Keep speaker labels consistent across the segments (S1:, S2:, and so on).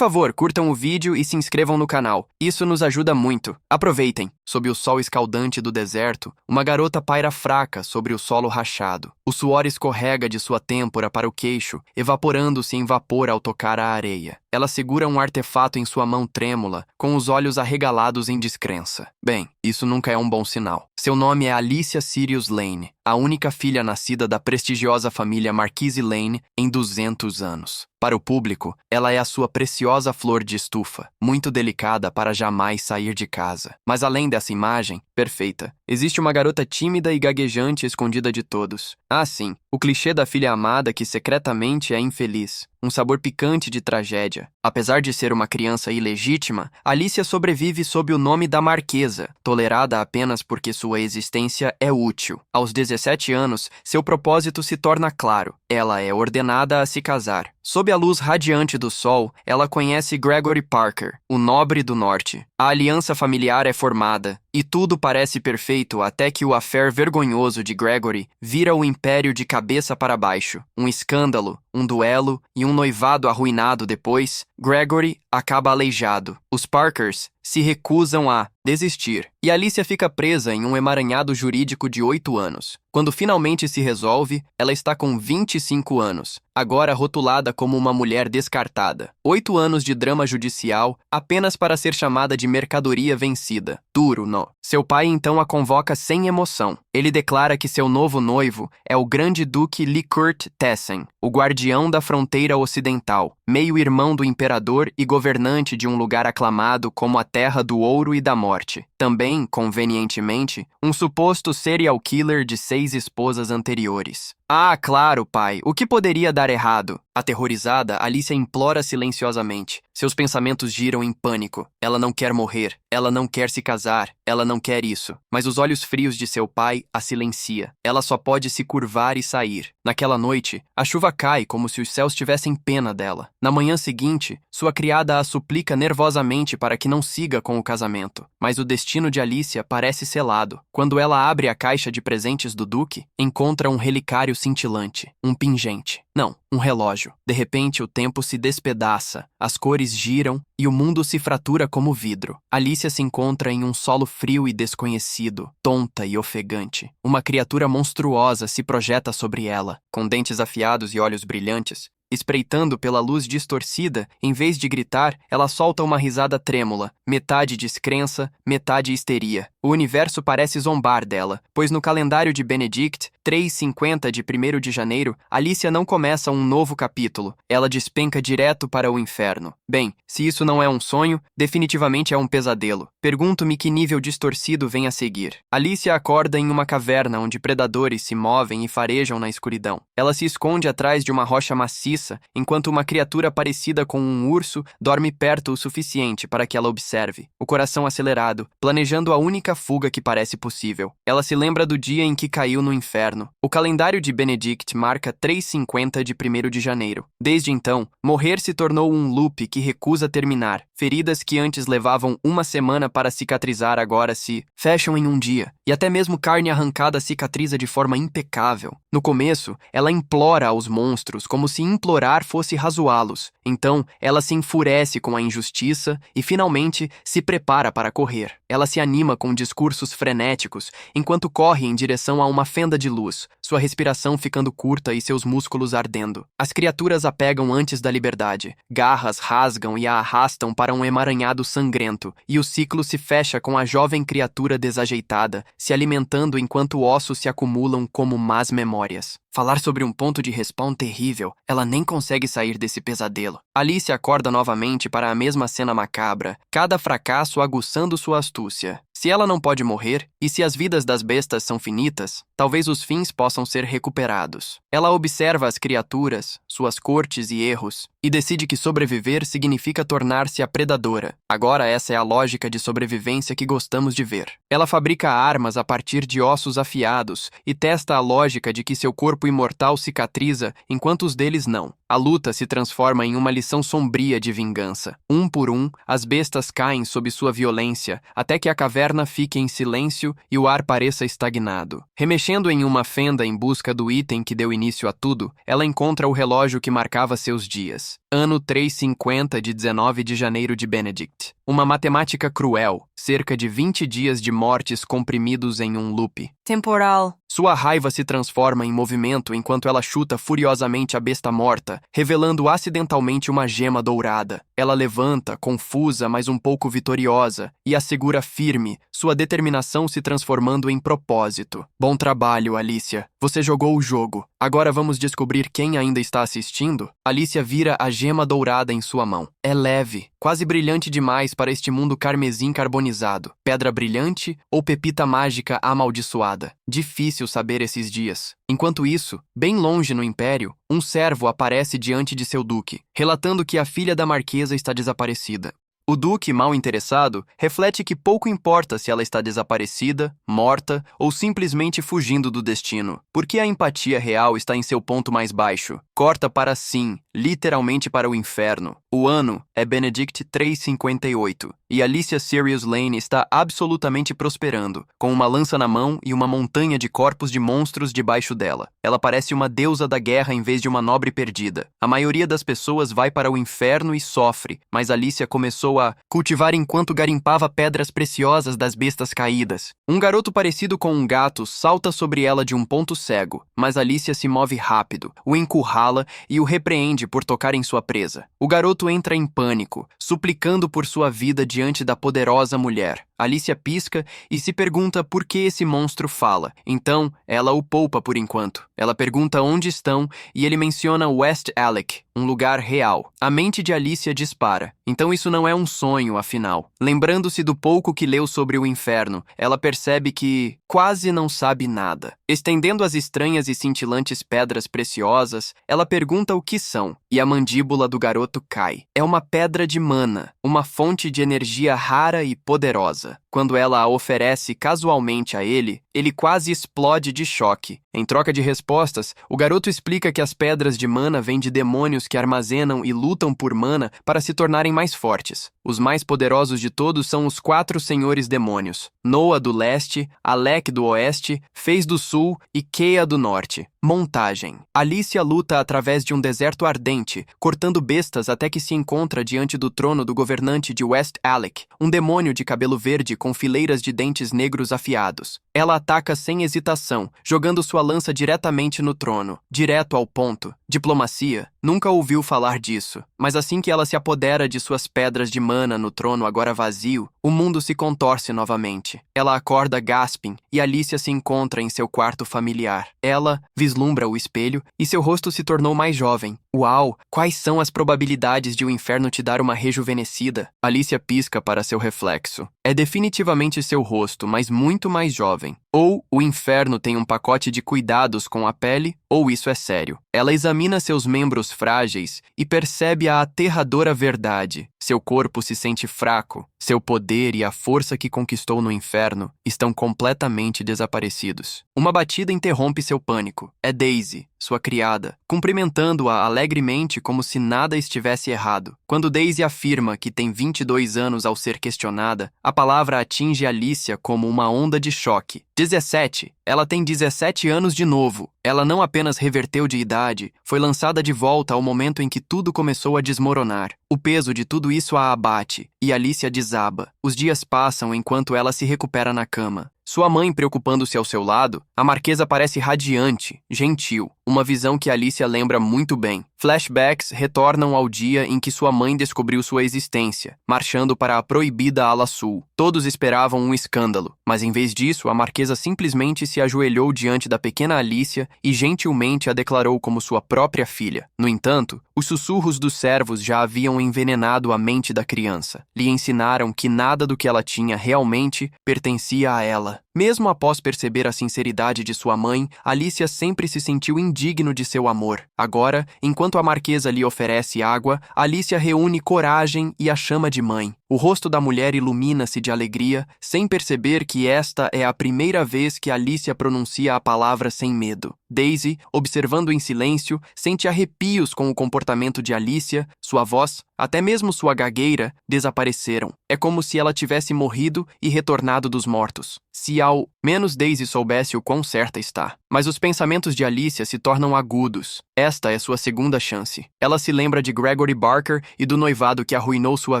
S1: favor, curtam o vídeo e se inscrevam no canal. Isso nos ajuda muito. Aproveitem. Sob o sol escaldante do deserto, uma garota paira fraca sobre o solo rachado. O suor escorrega de sua têmpora para o queixo, evaporando-se em vapor ao tocar a areia. Ela segura um artefato em sua mão trêmula, com os olhos arregalados em descrença. Bem, isso nunca é um bom sinal. Seu nome é Alicia Sirius Lane, a única filha nascida da prestigiosa família Marquise Lane em 200 anos. Para o público, ela é a sua preciosa flor de estufa, muito delicada para jamais sair de casa. Mas além dessa imagem perfeita, existe uma garota tímida e gaguejante escondida de todos. Ah, sim, o clichê da filha amada que secretamente é infeliz. Um sabor picante de tragédia. Apesar de ser uma criança ilegítima, Alicia sobrevive sob o nome da Marquesa, tolerada apenas porque sua existência é útil. Aos 17 anos, seu propósito se torna claro. Ela é ordenada a se casar. Sob a luz radiante do sol, ela conhece Gregory Parker, o nobre do norte. A aliança familiar é formada, e tudo parece perfeito até que o affair vergonhoso de Gregory vira o império de cabeça para baixo. Um escândalo, um duelo e um noivado arruinado depois, Gregory acaba aleijado. Os Parkers se recusam a desistir, e Alicia fica presa em um emaranhado jurídico de 8 anos. Quando finalmente se resolve, ela está com 25 anos, agora rotulada como uma mulher descartada. 8 anos de drama judicial apenas para ser chamada de mercadoria vencida. Duro, não. Seu pai então a convoca sem emoção. Ele declara que seu novo noivo é o grande duque Likurt Tessen, o guardião da fronteira ocidental, meio-irmão do imperador e governante de um lugar aclamado como a Terra do Ouro e da Morte. Também, convenientemente, um suposto serial killer de 6 esposas anteriores. Ah, claro, pai. O que poderia dar errado? Aterrorizada, Alicia implora silenciosamente. Seus pensamentos giram em pânico. Ela não quer morrer. Ela não quer se casar. Ela não quer isso. Mas os olhos frios de seu pai a silencia. Ela só pode se curvar e sair. Naquela noite, a chuva cai como se os céus tivessem pena dela. Na manhã seguinte, sua criada a suplica nervosamente para que não siga com o casamento. Mas o destino de Alicia parece selado. Quando ela abre a caixa de presentes do duque, encontra um relicário cintilante, um pingente. Não, um relógio. De repente, o tempo se despedaça, as cores giram e o mundo se fratura como vidro. Alicia se encontra em um solo frio e desconhecido, tonta e ofegante. Uma criatura monstruosa se projeta sobre ela, com dentes afiados e olhos brilhantes. Espreitando pela luz distorcida, em vez de gritar, ela solta uma risada trêmula, metade descrença, metade histeria. O universo parece zombar dela, pois no calendário de Benedict, 3:50 de 1º de janeiro, Alicia não começa um novo capítulo. Ela despenca direto para o inferno. Bem, se isso não é um sonho, definitivamente é um pesadelo. Pergunto-me que nível distorcido vem a seguir. Alicia acorda em uma caverna onde predadores se movem e farejam na escuridão. Ela se esconde atrás de uma rocha maciça, enquanto uma criatura parecida com um urso dorme perto o suficiente para que ela observe, o coração acelerado, planejando a única fuga que parece possível. Ela se lembra do dia em que caiu no inferno. O calendário de Benedict marca 3:50 de 1º de janeiro. Desde então, morrer se tornou um loop que recusa terminar. Feridas que antes levavam uma semana para cicatrizar agora se fecham em um dia. E até mesmo carne arrancada cicatriza de forma impecável. No começo, ela implora aos monstros como se implorar fosse razoá-los. Então, ela se enfurece com a injustiça e, finalmente, se prepara para correr. Ela se anima com discursos frenéticos, enquanto corre em direção a uma fenda de luz, sua respiração ficando curta e seus músculos ardendo. As criaturas a pegam antes da liberdade. Garras rasgam e a arrastam para um emaranhado sangrento, e o ciclo se fecha com a jovem criatura desajeitada, se alimentando enquanto ossos se acumulam como más memórias. Falar sobre um ponto de respawn terrível, ela nem consegue sair desse pesadelo. Alicia acorda novamente para a mesma cena macabra, cada fracasso aguçando sua astúcia. Se ela não pode morrer, e se as vidas das bestas são finitas, talvez os fins possam ser recuperados. Ela observa as criaturas, suas cortes e erros, e decide que sobreviver significa tornar-se a predadora. Agora essa é a lógica de sobrevivência que gostamos de ver. Ela fabrica armas a partir de ossos afiados e testa a lógica de que seu corpo imortal cicatriza enquanto os deles não. A luta se transforma em uma lição sombria de vingança. Um por um, as bestas caem sob sua violência, até que a caverna fique em silêncio e o ar pareça estagnado. Remexendo em uma fenda em busca do item que deu início a tudo, ela encontra o relógio que marcava seus dias. dias. Ano 350 de 19 de janeiro de Benedict. Uma matemática cruel, cerca de 20 dias de mortes comprimidos em um loop
S2: temporal.
S1: Sua raiva se transforma em movimento enquanto ela chuta furiosamente a besta morta, revelando acidentalmente uma gema dourada. Ela levanta, confusa, mas um pouco vitoriosa, e a segura firme, sua determinação se transformando em propósito. Bom trabalho, Alicia. Você jogou o jogo. Agora vamos descobrir quem ainda está assistindo? Alicia vira a gema dourada em sua mão. É leve, quase brilhante demais para este mundo carmesim carbonizado. Pedra brilhante ou pepita mágica amaldiçoada? Difícil saber esses dias. Enquanto isso, bem longe no Império, um servo aparece diante de seu duque, relatando que a filha da marquesa está desaparecida. O duque, mal interessado, reflete que pouco importa se ela está desaparecida, morta ou simplesmente fugindo do destino, porque a empatia real está em seu ponto mais baixo. Corta para sim, literalmente para o inferno. O ano é Benedict 358, e Alicia Sirius Lane está absolutamente prosperando, com uma lança na mão e uma montanha de corpos de monstros debaixo dela. Ela parece uma deusa da guerra em vez de uma nobre perdida. A maioria das pessoas vai para o inferno e sofre, mas Alicia começou a cultivar enquanto garimpava pedras preciosas das bestas caídas. Um garoto parecido com um gato salta sobre ela de um ponto cego, mas Alicia se move rápido, o encurrala e o repreende por tocar em sua presa. O garoto entra em pânico, suplicando por sua vida diante da poderosa mulher. Alicia pisca e se pergunta por que esse monstro fala. Então, ela o poupa por enquanto. Ela pergunta onde estão e ele menciona West Alec, um lugar real. A mente de Alicia dispara. Então isso não é um sonho, afinal. Lembrando-se do pouco que leu sobre o inferno, ela percebe que quase não sabe nada. Estendendo as estranhas e cintilantes pedras preciosas, ela pergunta o que são, e a mandíbula do garoto cai. É uma pedra de mana, uma fonte de energia rara e poderosa. Quando ela a oferece casualmente a ele, ele quase explode de choque. Em troca de respostas, o garoto explica que as pedras de mana vêm de demônios que armazenam e lutam por mana para se tornarem mais fortes. Os mais poderosos de todos são os 4 senhores demônios: Noah do leste, Alec do oeste, Fez do sul e Kea do norte. Montagem. Alicia luta através de um deserto ardente, cortando bestas até que se encontra diante do trono do governante de West Alec, um demônio de cabelo verde com fileiras de dentes negros afiados. Ela ataca sem hesitação, jogando sua lança diretamente no trono, direto ao ponto. Diplomacia? Nunca ouviu falar disso, mas assim que ela se apodera de suas pedras de mana no trono agora vazio, o mundo se contorce novamente. Ela acorda Gasping e Alicia se encontra em seu quarto familiar. Ela vislumbra o espelho e seu rosto se tornou mais jovem. Uau! Quais são as probabilidades de o inferno te dar uma rejuvenescida? Alicia pisca para seu reflexo. É definitivamente seu rosto, mas muito mais jovem. Ou o inferno tem um pacote de cuidados com a pele, ou isso é sério. Ela examina seus membros frágeis e percebe a aterradora verdade. Seu corpo se sente fraco. Seu poder e a força que conquistou no inferno estão completamente desaparecidos. Uma batida interrompe seu pânico. É Daisy, sua criada, cumprimentando-a alegremente como se nada estivesse errado. Quando Daisy afirma que tem 22 anos ao ser questionada, a palavra atinge Alicia como uma onda de choque. 17. Ela tem 17 anos de novo. Ela não apenas reverteu de idade, foi lançada de volta ao momento em que tudo começou a desmoronar. O peso de tudo isso a abate, e Alicia desaba. Os dias passam enquanto ela se recupera na cama. Sua mãe preocupando-se ao seu lado, a marquesa parece radiante, gentil, uma visão que Alicia lembra muito bem. Flashbacks retornam ao dia em que sua mãe descobriu sua existência, marchando para a proibida ala sul. Todos esperavam um escândalo, mas em vez disso, a marquesa simplesmente se ajoelhou diante da pequena Alicia e gentilmente a declarou como sua própria filha. No entanto, os sussurros dos servos já haviam envenenado a mente da criança. Lhe ensinaram que nada do que ela tinha realmente pertencia a ela. Mesmo após perceber a sinceridade de sua mãe, Alicia sempre se sentiu indigno de seu amor. Agora, enquanto a marquesa lhe oferece água, Alicia reúne coragem e a chama de mãe. O rosto da mulher ilumina-se de alegria, sem perceber que esta é a primeira vez que Alicia pronuncia a palavra sem medo. Daisy, observando em silêncio, sente arrepios com o comportamento de Alicia, sua voz, até mesmo sua gagueira, desapareceram. É como se ela tivesse morrido e retornado dos mortos. Se ao menos Daisy soubesse o quão certa está. Mas os pensamentos de Alicia se tornam agudos. Esta é sua segunda chance. Ela se lembra de Gregory Barker e do noivado que arruinou sua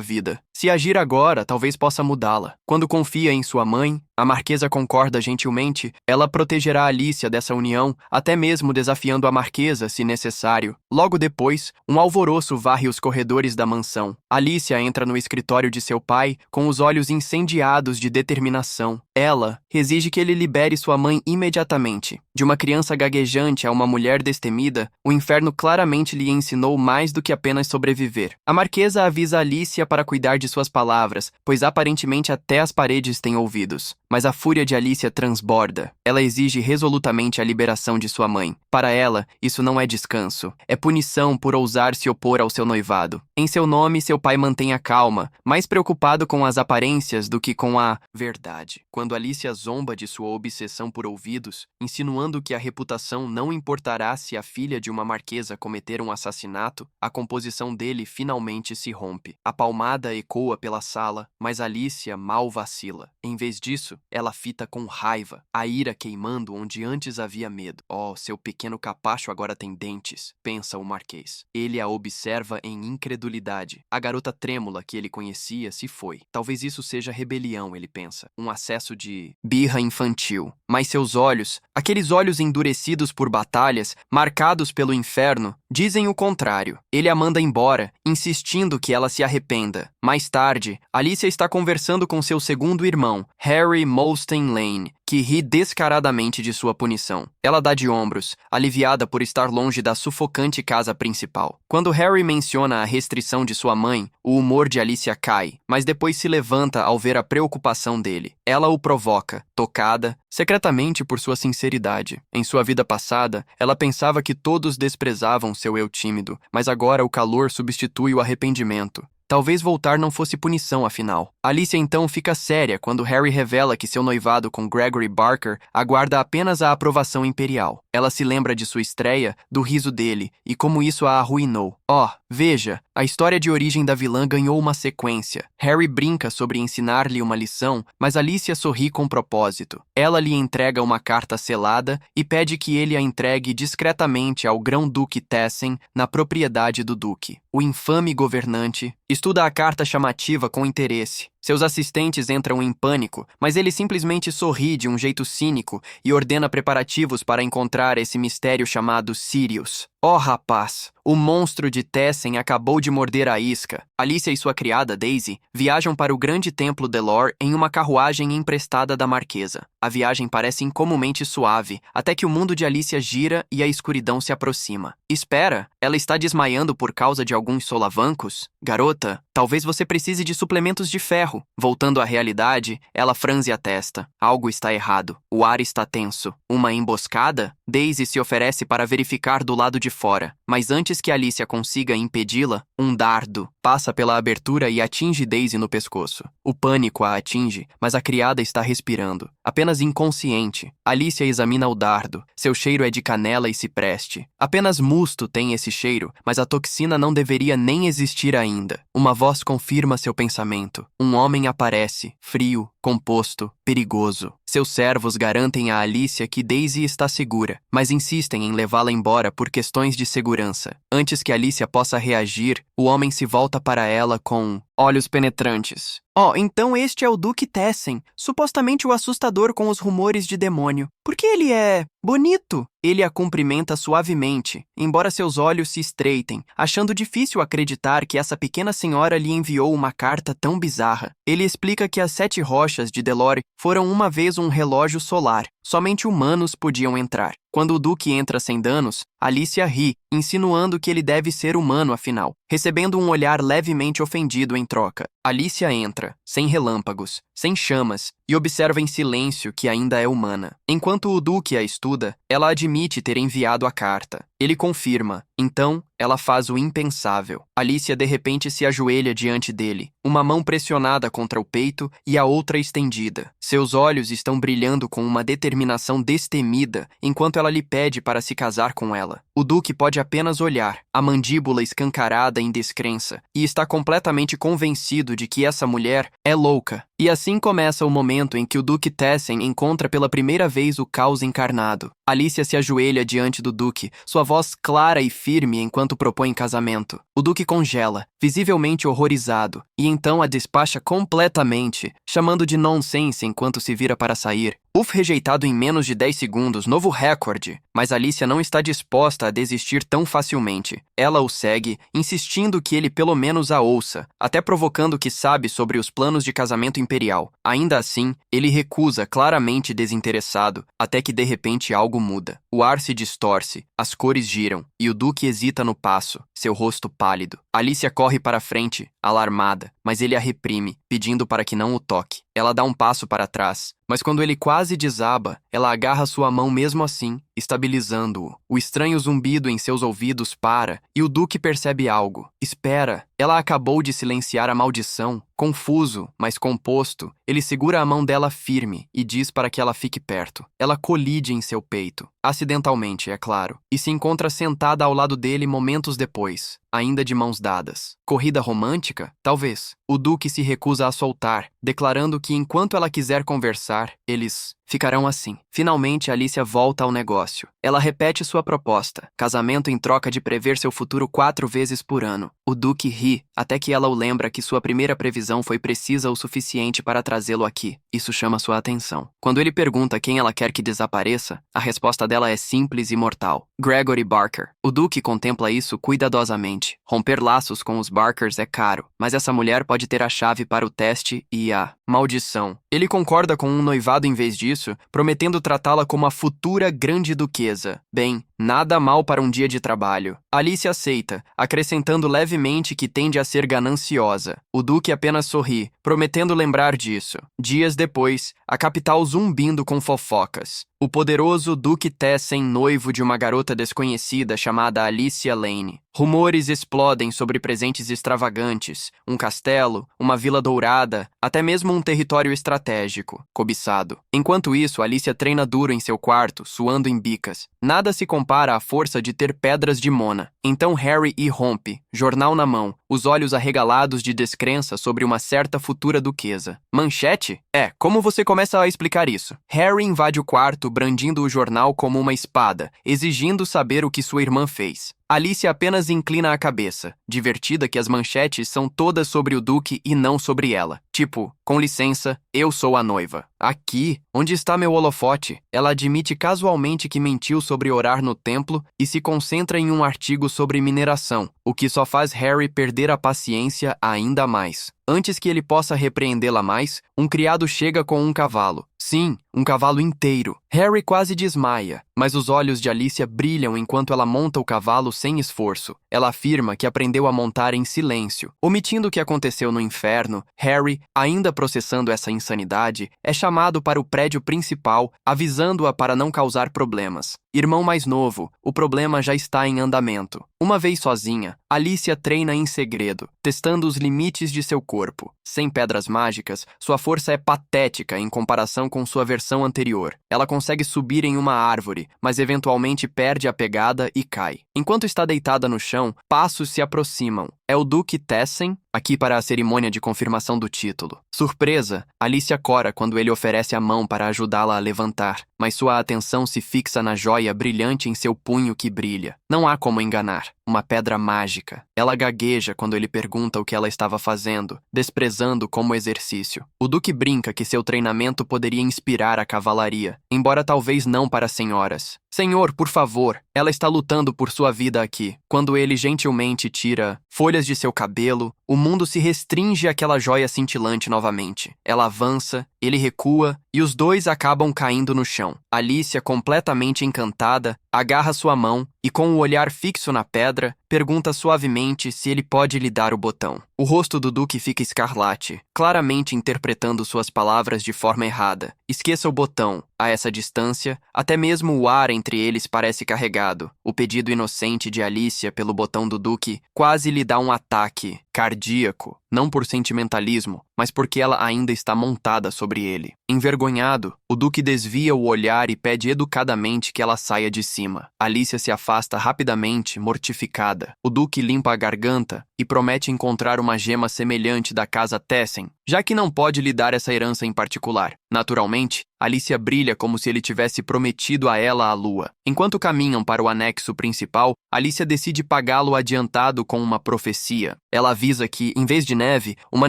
S1: vida. Se agir agora, talvez possa mudá-la. Quando confia em sua mãe, a Marquesa concorda gentilmente. Ela protegerá Alicia dessa união, até mesmo desafiando a Marquesa, se necessário. Logo depois, um alvoroço varre os corredores da mansão. Alicia entra no escritório de seu pai, com os olhos incendiados de determinação. Ela exige que ele libere sua mãe imediatamente. De uma criança gaguejante a uma mulher destemida, o inferno claramente lhe ensinou mais do que apenas sobreviver. A Marquesa avisa Alicia para cuidar de suas palavras, pois aparentemente até as paredes têm ouvidos. Mas a fúria de Alicia transborda. Ela exige resolutamente a liberação de sua mãe. Para ela, isso não é descanso. É punição por ousar se opor ao seu noivado. Em seu nome, seu pai mantém a calma, mais preocupado com as aparências do que com a verdade. Quando Alicia zomba de sua obsessão por ouvidos, insinuando que a reputação não importará se a filha de uma marquesa cometer um assassinato, a composição dele finalmente se rompe. A palmada ecoa pela sala, mas Alicia mal vacila. Em vez disso, ela fita com raiva, a ira queimando onde antes havia medo. Oh, seu pequeno capacho agora tem dentes, pensa o marquês. Ele a observa em incredulidade. A garota trêmula que ele conhecia se foi. Talvez isso seja rebelião, ele pensa. Um acesso de birra infantil. Mas seus olhos, aqueles olhos endurecidos por batalhas, marcados pelo inferno, dizem o contrário. Ele a manda embora, insistindo que ela se arrependa. Mais tarde, Alicia está conversando com seu segundo irmão, Harry Molstain Lane, que ri descaradamente de sua punição. Ela dá de ombros, aliviada por estar longe da sufocante casa principal. Quando Harry menciona a restrição de sua mãe, o humor de Alicia cai, mas depois se levanta ao ver a preocupação dele. Ela o provoca, tocada, secretamente por sua sinceridade. Em sua vida passada, ela pensava que todos desprezavam seu eu tímido, mas agora o calor substitui o arrependimento. Talvez voltar não fosse punição, afinal. Alicia então fica séria quando Harry revela que seu noivado com Gregory Barker aguarda apenas a aprovação imperial. Ela se lembra de sua estreia, do riso dele, e como isso a arruinou. Oh, veja, a história de origem da vilã ganhou uma sequência. Harry brinca sobre ensinar-lhe uma lição, mas Alicia sorri com propósito. Ela lhe entrega uma carta selada e pede que ele a entregue discretamente ao grão-duque Tessen, na propriedade do duque. O infame governante estuda a carta chamativa com interesse. Seus assistentes entram em pânico, mas ele simplesmente sorri de um jeito cínico e ordena preparativos para encontrar esse mistério chamado Sirius. Oh, rapaz! O monstro de Tessen acabou de morder a isca. Alicia e sua criada, Daisy, viajam para o grande templo Delore em uma carruagem emprestada da Marquesa. A viagem parece incomumente suave, até que o mundo de Alicia gira e a escuridão se aproxima. Espera, ela está desmaiando por causa de alguns solavancos? Garota, talvez você precise de suplementos de ferro. Voltando à realidade, ela franze a testa. Algo está errado. O ar está tenso. Uma emboscada? Daisy se oferece para verificar do lado de fora, mas antes que Alicia consiga impedi-la, um dardo passa pela abertura e atinge Daisy no pescoço. O pânico a atinge, mas a criada está respirando, apenas inconsciente. Alicia examina o dardo. Seu cheiro é de canela e cipreste. Apenas musto tem esse cheiro, mas a toxina não deveria nem existir ainda. Uma voz confirma seu pensamento. Um homem aparece, frio, composto, perigoso. Seus servos garantem a Alicia que Daisy está segura, mas insistem em levá-la embora por questões de segurança. Antes que Alicia possa reagir, o homem se volta para ela com olhos penetrantes. Oh, então este é o Duque Tessen, supostamente o assustador com os rumores de demônio. Porque ele é bonito. Ele a cumprimenta suavemente, embora seus olhos se estreitem, achando difícil acreditar que essa pequena senhora lhe enviou uma carta tão bizarra. Ele explica que as 7 rochas de Delore foram uma vez um relógio solar. Somente humanos podiam entrar. Quando o Duque entra sem danos, Alicia ri, insinuando que ele deve ser humano afinal, recebendo um olhar levemente ofendido em troca. Alicia entra, sem relâmpagos, sem chamas, e observa em silêncio que ainda é humana. Enquanto o Duque a estuda, ela admite ter enviado a carta. Ele confirma. Então, ela faz o impensável. Alicia de repente se ajoelha diante dele, uma mão pressionada contra o peito e a outra estendida. Seus olhos estão brilhando com uma determinação destemida, enquanto ela lhe pede para se casar com ela. O Duque pode apenas olhar, a mandíbula escancarada em descrença, e está completamente convencido de que essa mulher é louca. E assim começa o momento momento em que o Duque Tessen encontra pela primeira vez o caos encarnado. Alicia se ajoelha diante do Duque, sua voz clara e firme enquanto propõe casamento. O Duque congela, visivelmente horrorizado, e então a despacha completamente, chamando de nonsense enquanto se vira para sair. Uff, rejeitado em menos de 10 segundos, novo recorde. Mas Alicia não está disposta a desistir tão facilmente. Ela o segue, insistindo que ele pelo menos a ouça, até provocando que sabe sobre os planos de casamento imperial. Ainda assim, ele recusa, claramente desinteressado, até que de repente algo muda. O ar se distorce, as cores giram, e o Duque hesita no passo, seu rosto pálido. Alicia corre para a frente, alarmada, mas ele a reprime, pedindo para que não o toque. Ela dá um passo para trás, mas quando ele quase desaba, ela agarra sua mão mesmo assim, estabilizando-o. O estranho zumbido em seus ouvidos para, e o Duque percebe algo. Espera, ela acabou de silenciar a maldição. Confuso, mas composto, ele segura a mão dela firme e diz para que ela fique perto. Ela colide em seu peito, acidentalmente, é claro, e se encontra sentada ao lado dele momentos depois, ainda de mãos dadas. Corrida romântica? Talvez. O Duque se recusa a soltar, declarando que enquanto ela quiser conversar, eles ficarão assim. Finalmente, Alicia volta ao negócio. Ela repete sua proposta. Casamento em troca de prever seu futuro 4 vezes por ano. O Duque ri, até que ela o lembra que sua primeira previsão foi precisa o suficiente para trazê-lo aqui. Isso chama sua atenção. Quando ele pergunta quem ela quer que desapareça, a resposta dela é simples e mortal. Gregory Barker. O Duque contempla isso cuidadosamente. Romper laços com os Barkers é caro, mas essa mulher pode ter a chave para o teste e a maldição. Ele concorda com um noivado em vez disso, prometendo tratá-la como a futura grande duquesa. Bem, nada mal para um dia de trabalho. Alicia aceita, acrescentando levemente que tende a ser gananciosa. O Duque apenas sorri, prometendo lembrar disso. Dias depois, a capital zumbindo com fofocas. O poderoso Duque Tessen, noivo de uma garota desconhecida chamada Alicia Lane. Rumores explodem sobre presentes extravagantes, um castelo, uma vila dourada, até mesmo um território estratégico, cobiçado. Enquanto isso, Alicia treina duro em seu quarto, suando em bicas. Nada se compara à força de ter pedras de Mona. Então Harry irrompe, jornal na mão, os olhos arregalados de descrença sobre uma certa futura duquesa. Manchete? Como você começa a explicar isso? Harry invade o quarto, brandindo o jornal como uma espada, exigindo saber o que sua irmã fez. Alicia apenas inclina a cabeça, divertida que as manchetes são todas sobre o Duque e não sobre ela. Tipo, com licença, eu sou a noiva. Aqui, onde está meu holofote? Ela admite casualmente que mentiu sobre orar no templo e se concentra em um artigo sobre mineração, o que só faz Harry perder a paciência ainda mais. Antes que ele possa repreendê-la mais, um criado chega com um cavalo. Sim, um cavalo inteiro. Harry quase desmaia, mas os olhos de Alicia brilham enquanto ela monta o cavalo sem esforço. Ela afirma que aprendeu a montar em silêncio. Omitindo o que aconteceu no inferno, Harry, ainda processando essa insanidade, é chamado para o prédio principal, avisando-a para não causar problemas. Irmão mais novo, o problema já está em andamento. Uma vez sozinha, Alicia treina em segredo, testando os limites de seu corpo. Sem pedras mágicas, sua força é patética em comparação com sua versão anterior. Ela consegue subir em uma árvore, mas eventualmente perde a pegada e cai. Enquanto está deitada no chão, passos se aproximam. É o Duque Tessen, aqui para a cerimônia de confirmação do título. Surpresa, Alicia cora quando ele oferece a mão para ajudá-la a levantar, mas sua atenção se fixa na joia brilhante em seu punho que brilha. Não há como enganar. Uma pedra mágica. Ela gagueja quando ele pergunta o que ela estava fazendo, desprezando como exercício. O Duque brinca que seu treinamento poderia inspirar a cavalaria, embora talvez não para senhoras. Senhor, por favor, ela está lutando por sua vida aqui. Quando ele gentilmente tira folhas de seu cabelo, o mundo se restringe àquela joia cintilante novamente. Ela avança, ele recua e os dois acabam caindo no chão. Alicia, completamente encantada, agarra sua mão e, com o olhar fixo na pedra, pergunta suavemente se ele pode lhe dar o botão. O rosto do Duque fica escarlate, claramente interpretando suas palavras de forma errada. Esqueça o botão. A essa distância, até mesmo o ar entre eles parece carregado. O pedido inocente de Alicia pelo botão do Duque quase lhe dá um ataque cardíaco, não por sentimentalismo, mas porque ela ainda está montada sobre ele. Envergonhado, o Duque desvia o olhar e pede educadamente que ela saia de cima. Alicia se afasta rapidamente, mortificada. O Duque limpa a garganta e promete encontrar uma gema semelhante da casa Tessen, já que não pode lhe dar essa herança em particular. Naturalmente, Alicia brilha como se ele tivesse prometido a ela a lua. Enquanto caminham para o anexo principal, Alicia decide pagá-lo adiantado com uma profecia. Ela avisa que, em vez de neve, uma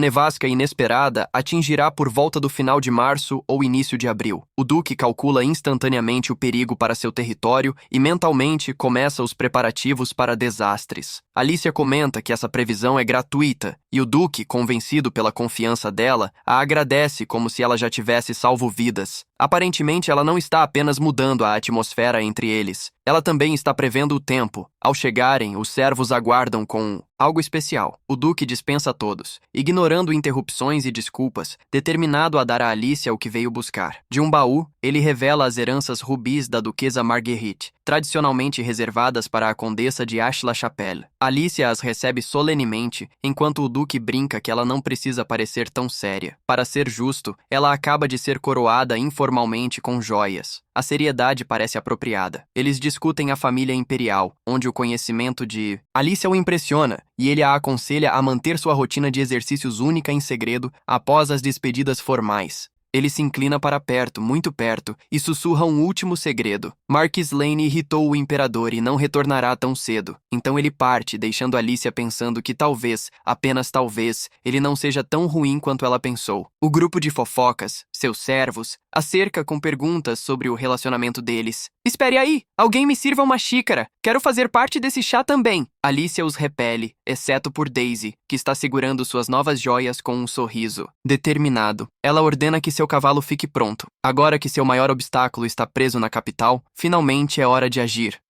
S1: nevasca inesperada atingirá por volta do final de março ou início de abril. O Duque calcula instantaneamente o perigo para seu território e mentalmente começa os preparativos para desastres. Alicia comenta que essa previsão é gratuita e o Duque, convencido pela confiança dela, a agradece como se ela já tivesse salvo vidas. Aparentemente, ela não está apenas mudando a atmosfera entre eles. Ela também está prevendo o tempo. Ao chegarem, os servos aguardam com algo especial. O Duque dispensa a todos, ignorando interrupções e desculpas, determinado a dar a Alicia o que veio buscar. De um baú, ele revela as heranças rubis da duquesa Marguerite, tradicionalmente reservadas para a condessa de Aix-la-Chapelle. Alicia as recebe solenemente, enquanto o Duque brinca que ela não precisa parecer tão séria. Para ser justo, ela acaba de ser coroada informalmente com joias. A seriedade parece apropriada. Eles discutem a família imperial, onde o conhecimento de Alicia o impressiona, e ele a aconselha a manter sua rotina de exercícios única em segredo após as despedidas formais. Ele se inclina para perto, muito perto, e sussurra um último segredo. Marquis Lane irritou o imperador e não retornará tão cedo. Então ele parte, deixando Alicia pensando que talvez, apenas talvez, ele não seja tão ruim quanto ela pensou. O grupo de fofocas, seus servos, a cerca com perguntas sobre o relacionamento deles. Espere aí! Alguém me sirva uma xícara! Quero fazer parte desse chá também! Alicia os repele, exceto por Daisy, que está segurando suas novas joias com um sorriso. Determinado, ela ordena que seu cavalo fique pronto. Agora que seu maior obstáculo está preso na capital, finalmente é hora de agir.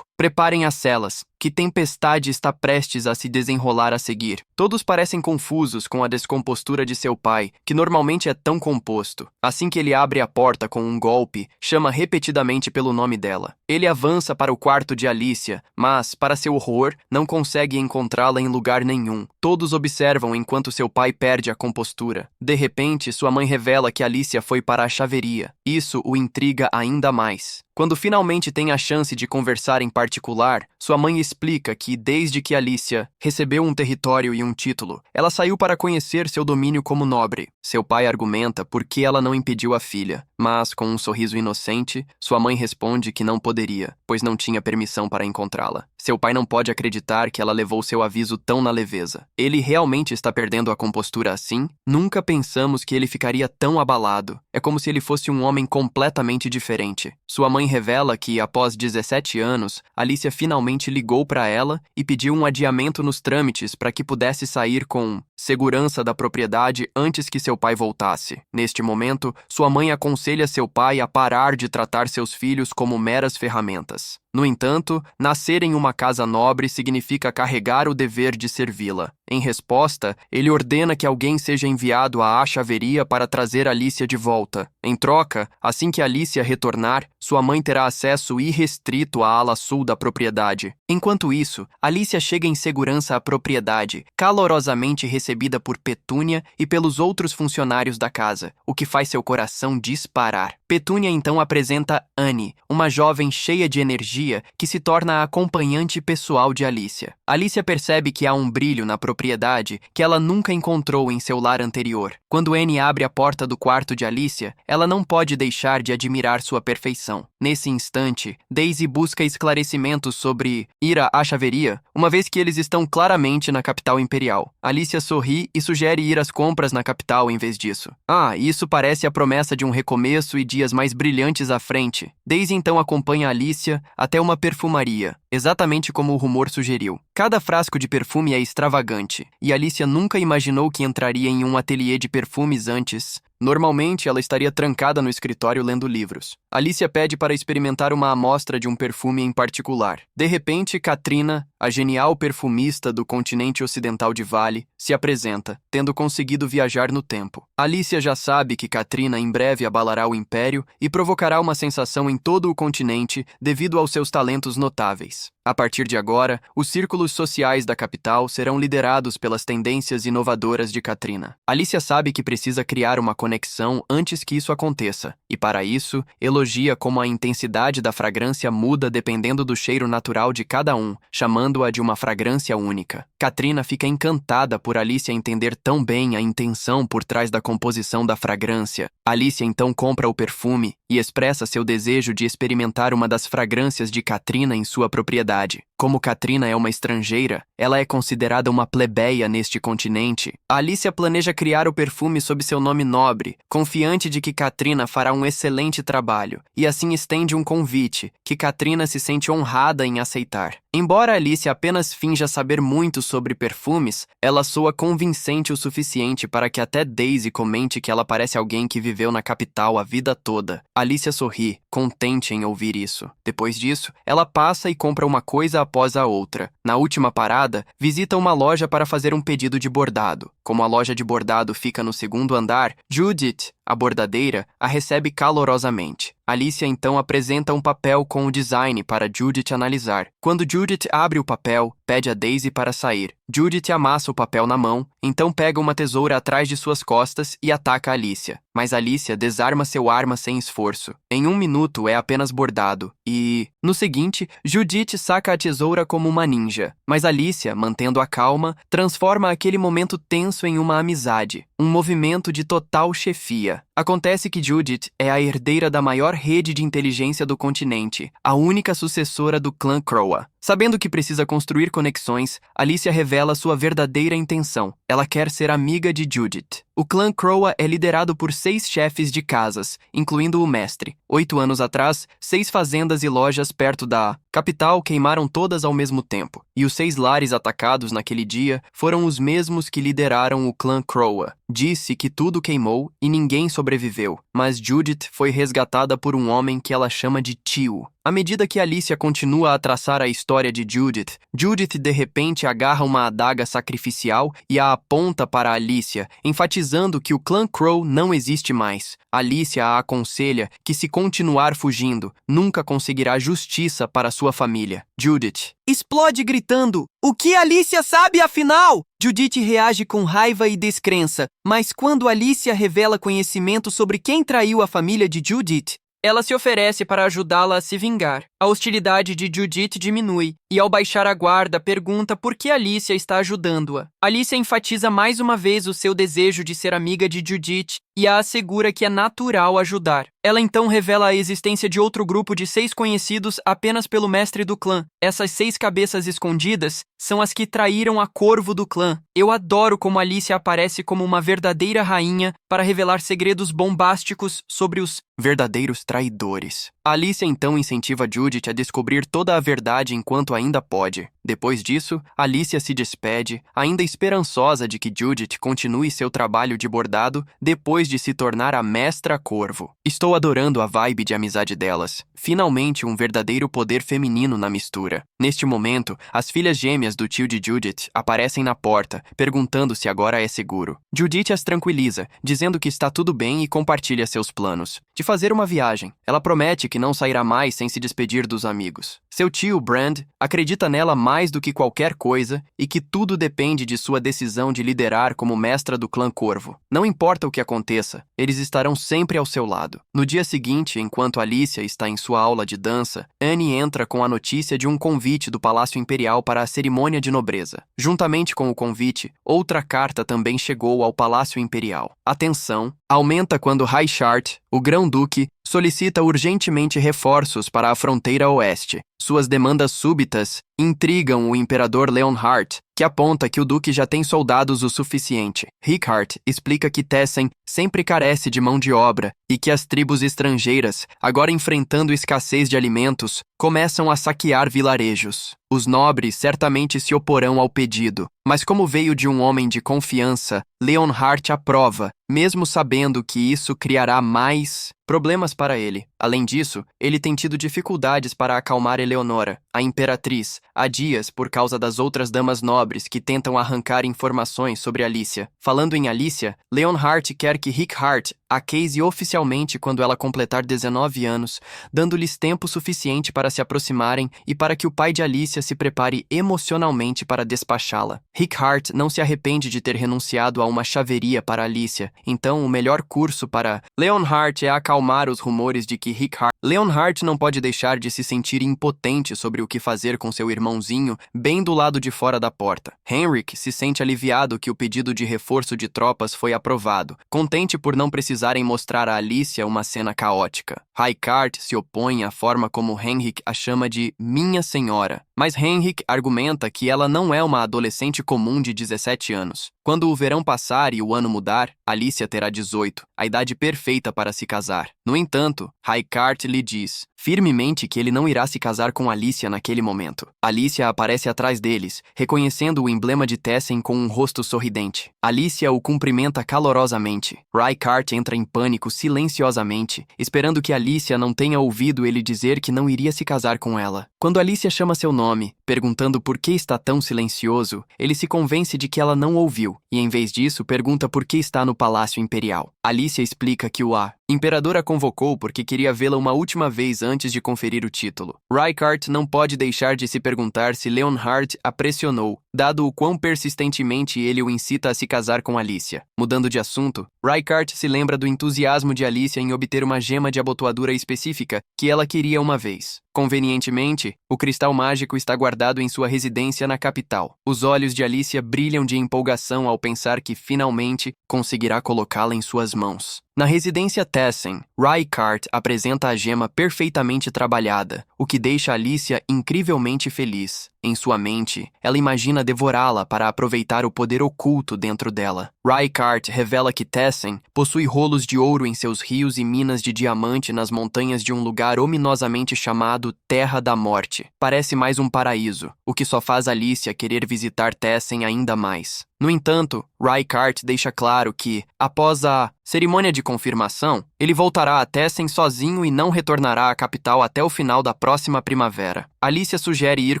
S1: Preparem as celas. Que tempestade está prestes a se desenrolar a seguir. Todos parecem confusos com a descompostura de seu pai, que normalmente é tão composto. Assim que ele abre a porta com um golpe, chama repetidamente pelo nome dela. Ele avança para o quarto de Alicia, mas, para seu horror, não consegue encontrá-la em lugar nenhum. Todos observam enquanto seu pai perde a compostura. De repente, sua mãe revela que Alicia foi para a chaveria. Isso o intriga ainda mais. Quando finalmente tem a chance de conversar em particular, sua mãe explica que, desde que Alicia recebeu um território e um título, ela saiu para conhecer seu domínio como nobre. Seu pai argumenta por que ela não impediu a filha, mas, com um sorriso inocente, sua mãe responde que não poderia, pois não tinha permissão para encontrá-la. Seu pai não pode acreditar que ela levou seu aviso tão na leveza. Ele realmente está perdendo a compostura assim? Nunca pensamos que ele ficaria tão abalado. É como se ele fosse um homem completamente diferente. Sua mãe revela que, após 17 anos, Alicia finalmente ligou para ela e pediu um adiamento nos trâmites para que pudesse sair com segurança da propriedade antes que seu pai voltasse. Neste momento, sua mãe aconselha seu pai a parar de tratar seus filhos como meras ferramentas. No entanto, nascer em uma casa nobre significa carregar o dever de servi-la. Em resposta, ele ordena que alguém seja enviado à chaveria para trazer Alicia de volta. Em troca, assim que Alicia retornar, sua mãe terá acesso irrestrito à ala sul da propriedade. Enquanto isso, Alicia chega em segurança à propriedade, calorosamente recebida por Petúnia e pelos outros funcionários da casa, o que faz seu coração disparar. Petúnia então apresenta Annie, uma jovem cheia de energia que se torna a acompanhante pessoal de Alicia. Alicia percebe que há um brilho na propriedade que ela nunca encontrou em seu lar anterior. Quando Annie abre a porta do quarto de Alicia, ela não pode deixar de admirar sua perfeição. Nesse instante, Daisy busca esclarecimentos sobre ir à chaveria, uma vez que eles estão claramente na capital imperial. Alicia sorri e sugere ir às compras na capital em vez disso. Isso parece a promessa de um recomeço e dias mais brilhantes à frente. Daisy então acompanha Alicia até uma perfumaria, exatamente como o rumor sugeriu. Cada frasco de perfume é extravagante, e Alicia nunca imaginou que entraria em um ateliê de perfumes antes. Normalmente, ela estaria trancada no escritório lendo livros. Alicia pede para experimentar uma amostra de um perfume em particular. De repente, Katrina, a genial perfumista do continente ocidental de Vale, se apresenta, tendo conseguido viajar no tempo. Alicia já sabe que Katrina em breve abalará o império e provocará uma sensação em todo o continente devido aos seus talentos notáveis. A partir de agora, os círculos sociais da capital serão liderados pelas tendências inovadoras de Katrina. Alicia sabe que precisa criar uma conexão conexão antes que isso aconteça, e para isso, elogia como a intensidade da fragrância muda dependendo do cheiro natural de cada um, chamando-a de uma fragrância única. Katrina fica encantada por Alicia entender tão bem a intenção por trás da composição da fragrância. Alicia então compra o perfume e expressa seu desejo de experimentar uma das fragrâncias de Katrina em sua propriedade. Como Katrina é uma estrangeira, ela é considerada uma plebeia neste continente. Alicia planeja criar o perfume sob seu nome nobre, confiante de que Katrina fará um excelente trabalho, e assim estende um convite, que Katrina se sente honrada em aceitar. Embora Alicia apenas finja saber muito sobre perfumes, ela soa convincente o suficiente para que até Daisy comente que ela parece alguém que viveu na capital a vida toda. Alicia sorri, contente em ouvir isso. Depois disso, ela passa e compra uma coisa após a outra. Na última parada, visita uma loja para fazer um pedido de bordado. Como a loja de bordado fica no segundo andar, Judith, a bordadeira, a recebe calorosamente. Alicia então apresenta um papel com o design para Judith analisar. Quando Judith abre o papel, pede a Daisy para sair. Judith amassa o papel na mão, então pega uma tesoura atrás de suas costas e ataca Alicia. Mas Alicia desarma seu arma sem esforço. Em 1 minuto é apenas bordado. E, no seguinte, Judith saca a tesoura como uma ninja. Mas Alicia, mantendo a calma, transforma aquele momento tenso em uma amizade. Um movimento de total chefia. Acontece que Judith é a herdeira da maior rede de inteligência do continente, a única sucessora do clã Crowa. Sabendo que precisa construir conexões, Alicia revela sua verdadeira intenção. Ela quer ser amiga de Judith. O clã Crowa é liderado por 6 chefes de casas, incluindo o mestre. 8 anos atrás, 6 fazendas e lojas perto da capital queimaram todas ao mesmo tempo. E os 6 lares atacados naquele dia foram os mesmos que lideraram o clã Crowa. Disse que tudo queimou e ninguém sobreviveu, mas Judith foi resgatada por um homem que ela chama de tio. À medida que Alicia continua a traçar a história de Judith, Judith de repente agarra uma adaga sacrificial e a aponta para Alicia, enfatizando que o clã Crow não existe mais. Alicia a aconselha que se continuar fugindo, nunca conseguirá justiça para sua família. Judith explode gritando: "O que Alicia sabe afinal?" Judith reage com raiva e descrença, mas quando Alicia revela conhecimento sobre quem traiu a família de Judith, ela se oferece para ajudá-la a se vingar. A hostilidade de Judith diminui, e ao baixar a guarda, pergunta por que Alicia está ajudando-a. Alicia enfatiza mais uma vez o seu desejo de ser amiga de Judith e a assegura que é natural ajudar. Ela então revela a existência de outro grupo de 6 conhecidos apenas pelo mestre do clã. Essas 6 cabeças escondidas são as que traíram a corvo do clã. Eu adoro como Alicia aparece como uma verdadeira rainha para revelar segredos bombásticos sobre os verdadeiros traidores. Alicia então incentiva Judith a descobrir toda a verdade enquanto ainda pode. Depois disso, Alicia se despede, ainda esperançosa de que Judith continue seu trabalho de bordado depois de se tornar a mestra corvo. Estou adorando a vibe de amizade delas. Finalmente um verdadeiro poder feminino na mistura. Neste momento, as filhas gêmeas do tio de Judith aparecem na porta, perguntando se agora é seguro. Judith as tranquiliza, dizendo que está tudo bem e compartilha seus planos de fazer uma viagem. Ela promete que não sairá mais sem se despedir dos amigos. Seu tio, Brand, acredita nela mais do que qualquer coisa e que tudo depende de sua decisão de liderar como mestra do clã Corvo. Não importa o que aconteça, eles estarão sempre ao seu lado. No dia seguinte, enquanto Alicia está em sua aula de dança, Annie entra com a notícia de um convite do Palácio Imperial para a cerimônia de nobreza. Juntamente com o convite, outra carta também chegou ao Palácio Imperial. A tensão aumenta quando Highshart, o grão-duque, solicita urgentemente reforços para a fronteira oeste. Suas demandas súbitas intrigam o imperador Leonhart, que aponta que o duque já tem soldados o suficiente. Rickhart explica que Tessen sempre carece de mão de obra e que as tribos estrangeiras, agora enfrentando escassez de alimentos, começam a saquear vilarejos. Os nobres certamente se oporão ao pedido, mas como veio de um homem de confiança, Leonhart aprova, mesmo sabendo que isso criará mais problemas para ele. Além disso, ele tem tido dificuldades para acalmar Eleonora, a imperatriz, há dias por causa das outras damas nobres que tentam arrancar informações sobre Alicia. Falando em Alicia, Leonhart quer que Rickhart a Casey oficialmente quando ela completar 19 anos, dando-lhes tempo suficiente para se aproximarem e para que o pai de Alicia se prepare emocionalmente para despachá-la. Rick Hart não se arrepende de ter renunciado a uma chaveria para Alicia, então o melhor curso para Leonhardt é acalmar os rumores de que Leonhardt não pode deixar de se sentir impotente sobre o que fazer com seu irmãozinho bem do lado de fora da porta. Henrik se sente aliviado que o pedido de reforço de tropas foi aprovado, contente por não precisarem mostrar a Alicia uma cena caótica. Raikart se opõe à forma como Henrik a chama de Minha Senhora, mas Henrik argumenta que ela não é uma adolescente comum de 17 anos. Quando o verão passar e o ano mudar, Alicia terá 18, a idade perfeita para se casar. No entanto, Raikart lhe diz firmemente que ele não irá se casar com Alicia naquele momento. Alicia aparece atrás deles, reconhecendo o emblema de Tessen com um rosto sorridente. Alicia o cumprimenta calorosamente. Raikart entra em pânico silenciosamente, esperando que Alicia não tenha ouvido ele dizer que não iria se casar com ela. Quando Alicia chama seu nome, perguntando por que está tão silencioso, ele se convence de que ela não ouviu, e em vez disso pergunta por que está no Palácio Imperial. Alicia explica que o imperador a convocou porque queria vê-la uma última vez antes de conferir o título. Raikart não pode deixar de se perguntar se Leonhardt a pressionou, dado o quão persistentemente ele o incita a se casar com Alicia. Mudando de assunto, Raikart se lembra do entusiasmo de Alicia em obter uma gema de abotoadura específica que ela queria uma vez. Convenientemente, o cristal mágico está guardado em sua residência na capital. Os olhos de Alicia brilham de empolgação ao pensar que finalmente conseguirá colocá-la em suas mãos. Na residência Tessen, Raikart apresenta a gema perfeitamente trabalhada, o que deixa Alicia incrivelmente feliz. Em sua mente, ela imagina devorá-la para aproveitar o poder oculto dentro dela. Raikart revela que Tessen possui rolos de ouro em seus rios e minas de diamante nas montanhas de um lugar ominosamente chamado Terra da Morte. Parece mais um paraíso, o que só faz Alicia querer visitar Tessen ainda mais. No entanto, Raikart deixa claro que, após a cerimônia de confirmação, ele voltará a Tessen sozinho e não retornará à capital até o final da próxima primavera. Alicia sugere ir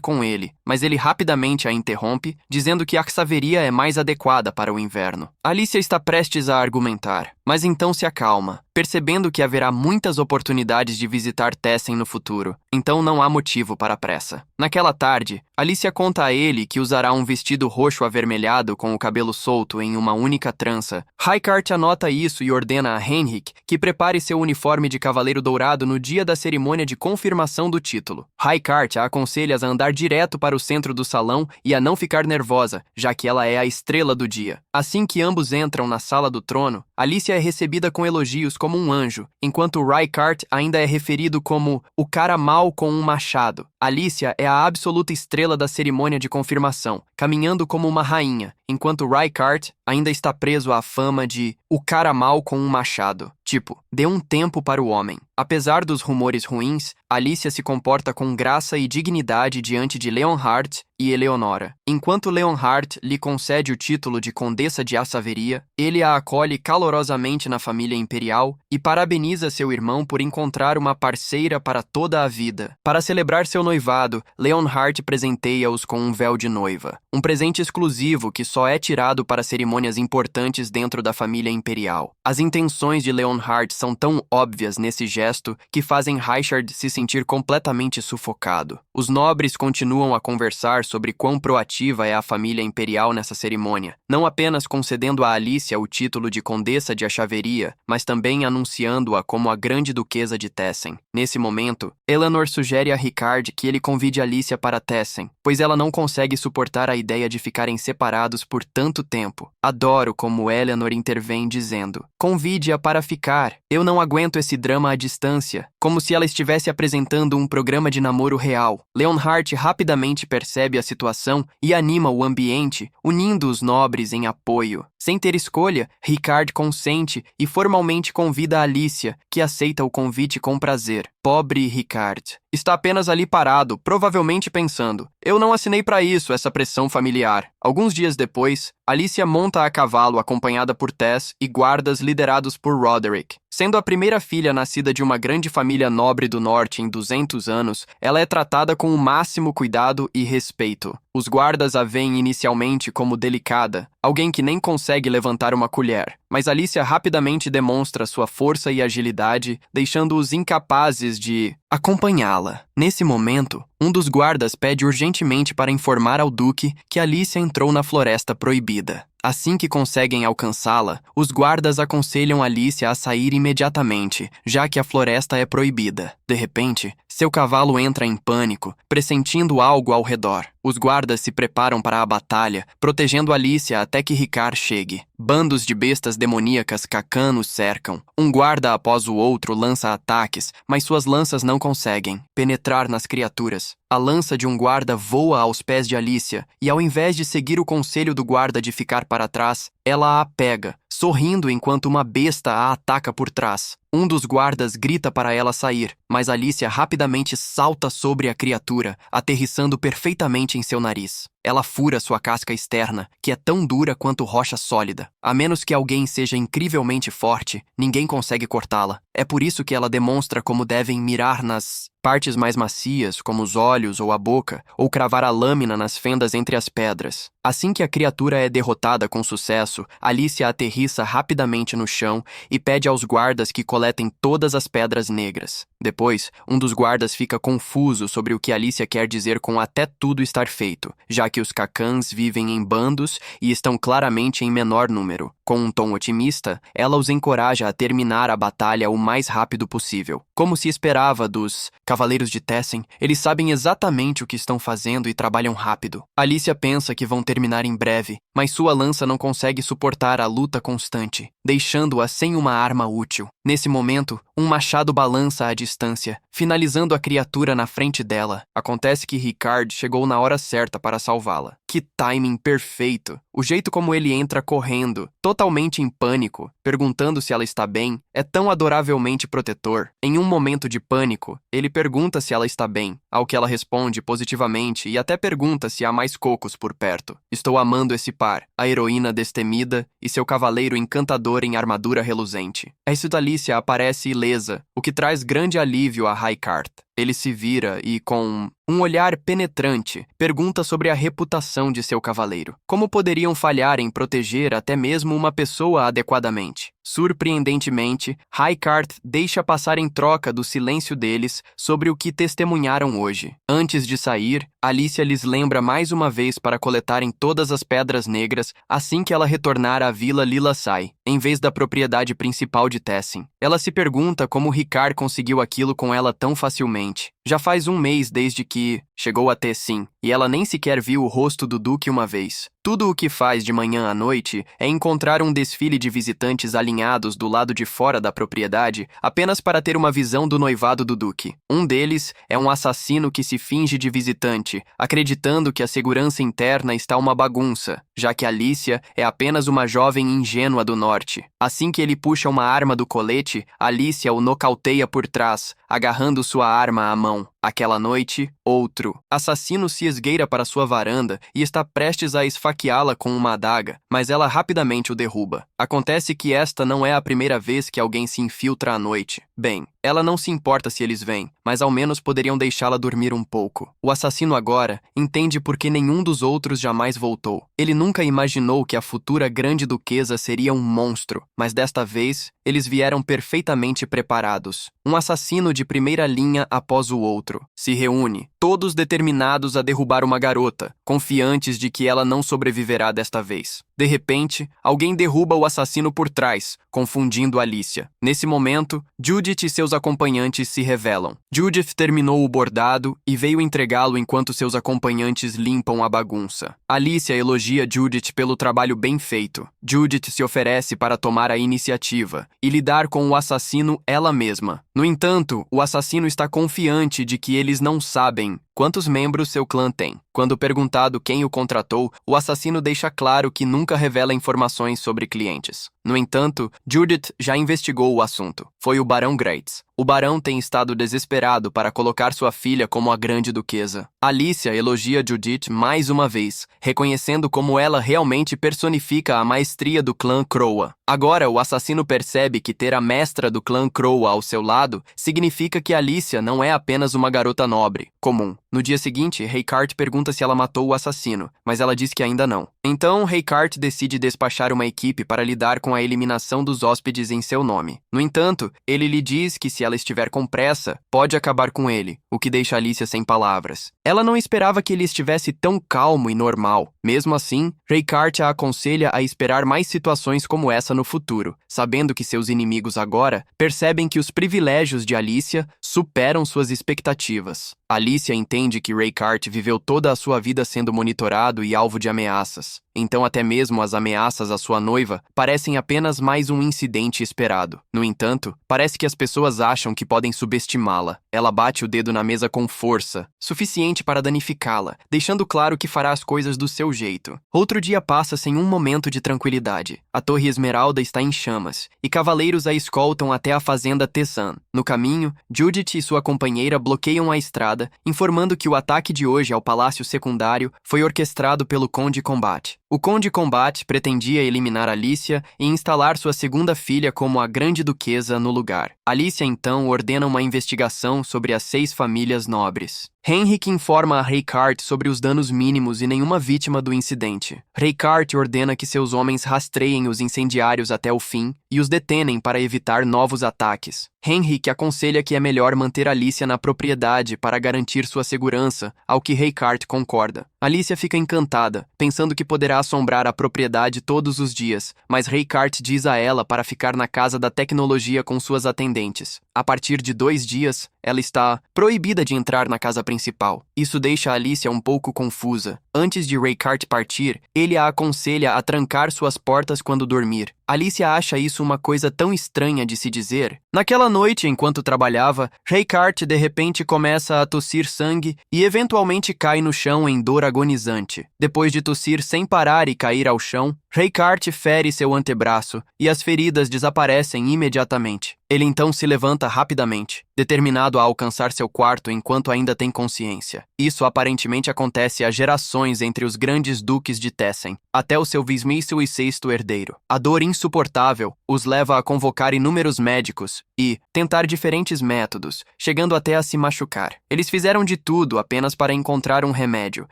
S1: com ele, mas ele rapidamente a interrompe, dizendo que a Xaveria é mais adequada para o inverno. Alicia está prestes a argumentar, mas então se acalma, percebendo que haverá muitas oportunidades de visitar Tessen no futuro, então não há motivo para pressa. Naquela tarde, Alicia conta a ele que usará um vestido roxo avermelhado com o cabelo solto em uma única trança. Raikart anota isso e ordena a Henrik que prepare seu uniforme de cavaleiro dourado no dia da cerimônia de confirmação do título. Raikart a aconselha a andar direto para o centro do salão e a não ficar nervosa, já que ela é a estrela do dia. Assim que ambos entram na sala do trono, Alicia é recebida com elogios como um anjo, enquanto Raikart ainda é referido como o cara mau com um machado. Alicia é a absoluta estrela da cerimônia de confirmação, caminhando como uma rainha, enquanto Raikart ainda está preso à fama de o cara mau com um machado. Tipo, dê um tempo para o homem. Apesar dos rumores ruins, Alicia se comporta com graça e dignidade diante de Leonhardt e Eleonora. Enquanto Leonhardt lhe concede o título de Condessa de Assaveria, ele a acolhe calorosamente na família imperial e parabeniza seu irmão por encontrar uma parceira para toda a vida. Para celebrar seu noivado, Leonhardt presenteia-os com um véu de noiva, um presente exclusivo que só é tirado para cerimônias importantes dentro da família imperial. As intenções de Leonhardt são tão óbvias nesse gesto que fazem Richard se sentir completamente sufocado. Os nobres continuam a conversar sobre quão proativa é a família imperial nessa cerimônia, não apenas concedendo a Alicia o título de Condessa de Assaveria, mas também anunciando-a como a Grande Duquesa de Tessen. Nesse momento, Eleanor sugere a Ricard que ele convide Alicia para Tessen, pois ela não consegue suportar a ideia de ficarem separados por tanto tempo. Adoro como Eleanor intervém dizendo: "Convide-a para ficar. Eu não aguento esse drama à distância", como se ela estivesse apresentando um programa de namoro real. Leonhardt rapidamente percebe a situação e anima o ambiente, unindo os nobres em apoio. Sem ter escolha, Ricard consente e formalmente convida a Alicia, que aceita o convite com prazer. Pobre Ricard. Está apenas ali parado, provavelmente pensando: "Eu não assinei para isso, essa pressão familiar." Alguns dias depois, Alicia monta a cavalo acompanhada por Tess e guardas liderados por Roderick. Sendo a primeira filha nascida de uma grande família nobre do norte em 200 anos, ela é tratada com o máximo cuidado e respeito. Os guardas a veem inicialmente como delicada, alguém que nem consegue levantar uma colher, mas Alicia rapidamente demonstra sua força e agilidade, deixando-os incapazes de acompanhá-la. Nesse momento, um dos guardas pede urgentemente para informar ao Duque que Alicia entrou na Floresta Proibida. Assim que conseguem alcançá-la, os guardas aconselham Alicia a sair imediatamente, já que a floresta é proibida. De repente, seu cavalo entra em pânico, pressentindo algo ao redor. Os guardas se preparam para a batalha, protegendo Alicia até que Ricard chegue. Bandos de bestas demoníacas Kakan os cercam. Um guarda após o outro lança ataques, mas suas lanças não conseguem penetrar nas criaturas. A lança de um guarda voa aos pés de Alicia, e ao invés de seguir o conselho do guarda de ficar para trás, ela a pega, sorrindo enquanto uma besta a ataca por trás. Um dos guardas grita para ela sair, mas Alicia rapidamente salta sobre a criatura, aterrissando perfeitamente em seu nariz. Ela fura sua casca externa, que é tão dura quanto rocha sólida. A menos que alguém seja incrivelmente forte, ninguém consegue cortá-la. É por isso que ela demonstra como devem mirar nas partes mais macias, como os olhos ou a boca, ou cravar a lâmina nas fendas entre as pedras. Assim que a criatura é derrotada com sucesso, Alicia aterrissa rapidamente no chão e pede aos guardas que coletem todas as pedras negras. Depois, um dos guardas fica confuso sobre o que Alicia quer dizer com até tudo estar feito, já que os Kakans vivem em bandos e estão claramente em menor número. Com um tom otimista, ela os encoraja a terminar a batalha o mais rápido possível. Como se esperava dos Cavaleiros de Tessen, eles sabem exatamente o que estão fazendo e trabalham rápido. Alicia pensa que vão terminar em breve, mas sua lança não consegue suportar a luta constante, deixando-a sem uma arma útil. Nesse momento, um machado balança à distância, finalizando a criatura na frente dela. Acontece que Ricard chegou na hora certa para salvá-la. Que timing perfeito! O jeito como ele entra correndo, totalmente em pânico, perguntando se ela está bem, é tão adoravelmente protetor. Em um momento de pânico, ele pergunta se ela está bem, ao que ela responde positivamente e até pergunta se há mais cocos por perto. Estou amando esse par, a heroína destemida e seu cavaleiro encantador em armadura reluzente. A Alicia aparece ilesa, o que traz grande alívio a Ricard. Ele se vira e, com um olhar penetrante, pergunta sobre a reputação de seu cavaleiro. Como poderiam falhar em proteger até mesmo uma pessoa adequadamente? Surpreendentemente, Ricard deixa passar em troca do silêncio deles sobre o que testemunharam hoje. Antes de sair, Alicia lhes lembra mais uma vez para coletarem todas as pedras negras assim que ela retornar à Vila Lilasai, em vez da propriedade principal de Tessen. Ela se pergunta como Ricard conseguiu aquilo com ela tão facilmente. Já faz um mês desde que chegou a Tessin, e ela nem sequer viu o rosto do Duque uma vez. Tudo o que faz de manhã à noite é encontrar um desfile de visitantes alinhados do lado de fora da propriedade apenas para ter uma visão do noivado do Duque. Um deles é um assassino que se finge de visitante, acreditando que a segurança interna está uma bagunça, já que Alicia é apenas uma jovem ingênua do norte. Assim que ele puxa uma arma do colete, Alicia o nocauteia por trás, agarrando sua arma à mão. Aquela noite, outro assassino se esgueira para sua varanda e está prestes a esfaqueá-la com uma adaga, mas ela rapidamente o derruba. Acontece que esta não é a primeira vez que alguém se infiltra à noite. Bem, ela não se importa se eles vêm, mas ao menos poderiam deixá-la dormir um pouco. O assassino agora entende por que nenhum dos outros jamais voltou. Ele nunca imaginou que a futura grande duquesa seria um monstro, mas desta vez eles vieram perfeitamente preparados. Um assassino de primeira linha após o outro. Se reúne, todos determinados a derrubar uma garota, confiantes de que ela não sobreviverá desta vez. De repente, alguém derruba o assassino por trás, confundindo Alicia. Nesse momento, Judith e seus acompanhantes se revelam. Judith terminou o bordado e veio entregá-lo enquanto seus acompanhantes limpam a bagunça. Alicia elogia Judith pelo trabalho bem feito. Judith se oferece para tomar a iniciativa e lidar com o assassino ela mesma. No entanto, o assassino está confiante de que eles não sabem quantos membros seu clã tem. Quando perguntado quem o contratou, o assassino deixa claro que nunca revela informações sobre clientes. No entanto, Judith já investigou o assunto. Foi o Barão Greitz. O barão tem estado desesperado para colocar sua filha como a grande duquesa. Alicia elogia Judith mais uma vez, reconhecendo como ela realmente personifica a maestria do clã Croa. Agora, o assassino percebe que ter a mestra do clã Croa ao seu lado significa que Alicia não é apenas uma garota nobre, comum. No dia seguinte, Raycart pergunta se ela matou o assassino, mas ela diz que ainda não. Então, Raycart decide despachar uma equipe para lidar com a eliminação dos hóspedes em seu nome. No entanto, ele lhe diz que se ela estiver com pressa, pode acabar com ele, o que deixa Alicia sem palavras. Ela não esperava que ele estivesse tão calmo e normal. Mesmo assim, Raycart a aconselha a esperar mais situações como essa no futuro, sabendo que seus inimigos agora percebem que os privilégios de Alicia superam suas expectativas. Alicia entende que Raycart viveu toda a sua vida sendo monitorado e alvo de ameaças. Então até mesmo as ameaças à sua noiva parecem apenas mais um incidente esperado. No entanto, parece que as pessoas acham que podem subestimá-la. Ela bate o dedo na mesa com força, suficiente para danificá-la, deixando claro que fará as coisas do seu jeito. Outro dia passa sem um momento de tranquilidade. A Torre Esmeralda está em chamas, e cavaleiros a escoltam até a fazenda Tessan. No caminho, Judith e sua companheira bloqueiam a estrada, informando que o ataque de hoje ao palácio secundário foi orquestrado pelo Conde Combat. O Conde Combat pretendia eliminar Alicia e instalar sua segunda filha como a Grande Duquesa no lugar. Alicia então ordena uma investigação sobre as 6 famílias nobres. Henrik informa a Raycart sobre os danos mínimos e nenhuma vítima do incidente. Raycart ordena que seus homens rastreiem os incendiários até o fim e os detenem para evitar novos ataques. Henrik aconselha que é melhor manter Alicia na propriedade para garantir sua segurança, ao que Raycart concorda. Alicia fica encantada, pensando que poderá assombrar a propriedade todos os dias, mas Raycart diz a ela para ficar na casa da tecnologia com suas atendentes. A partir de 2 dias, ela está proibida de entrar na casa principal. Isso deixa Alicia um pouco confusa. Antes de Raycart partir, ele a aconselha a trancar suas portas quando dormir. Alicia acha isso uma coisa tão estranha de se dizer. Naquela noite, enquanto trabalhava, Raycart de repente começa a tossir sangue e eventualmente cai no chão em dor agonizante. Depois de tossir sem parar e cair ao chão, Raycart fere seu antebraço e as feridas desaparecem imediatamente. Ele então se levanta rapidamente, determinado a alcançar seu quarto enquanto ainda tem consciência. Isso aparentemente acontece há gerações entre os grandes duques de Tessen, até o seu 26º herdeiro. A dor insuportável os leva a convocar inúmeros médicos e tentar diferentes métodos, chegando até a se machucar. Eles fizeram de tudo apenas para encontrar um remédio,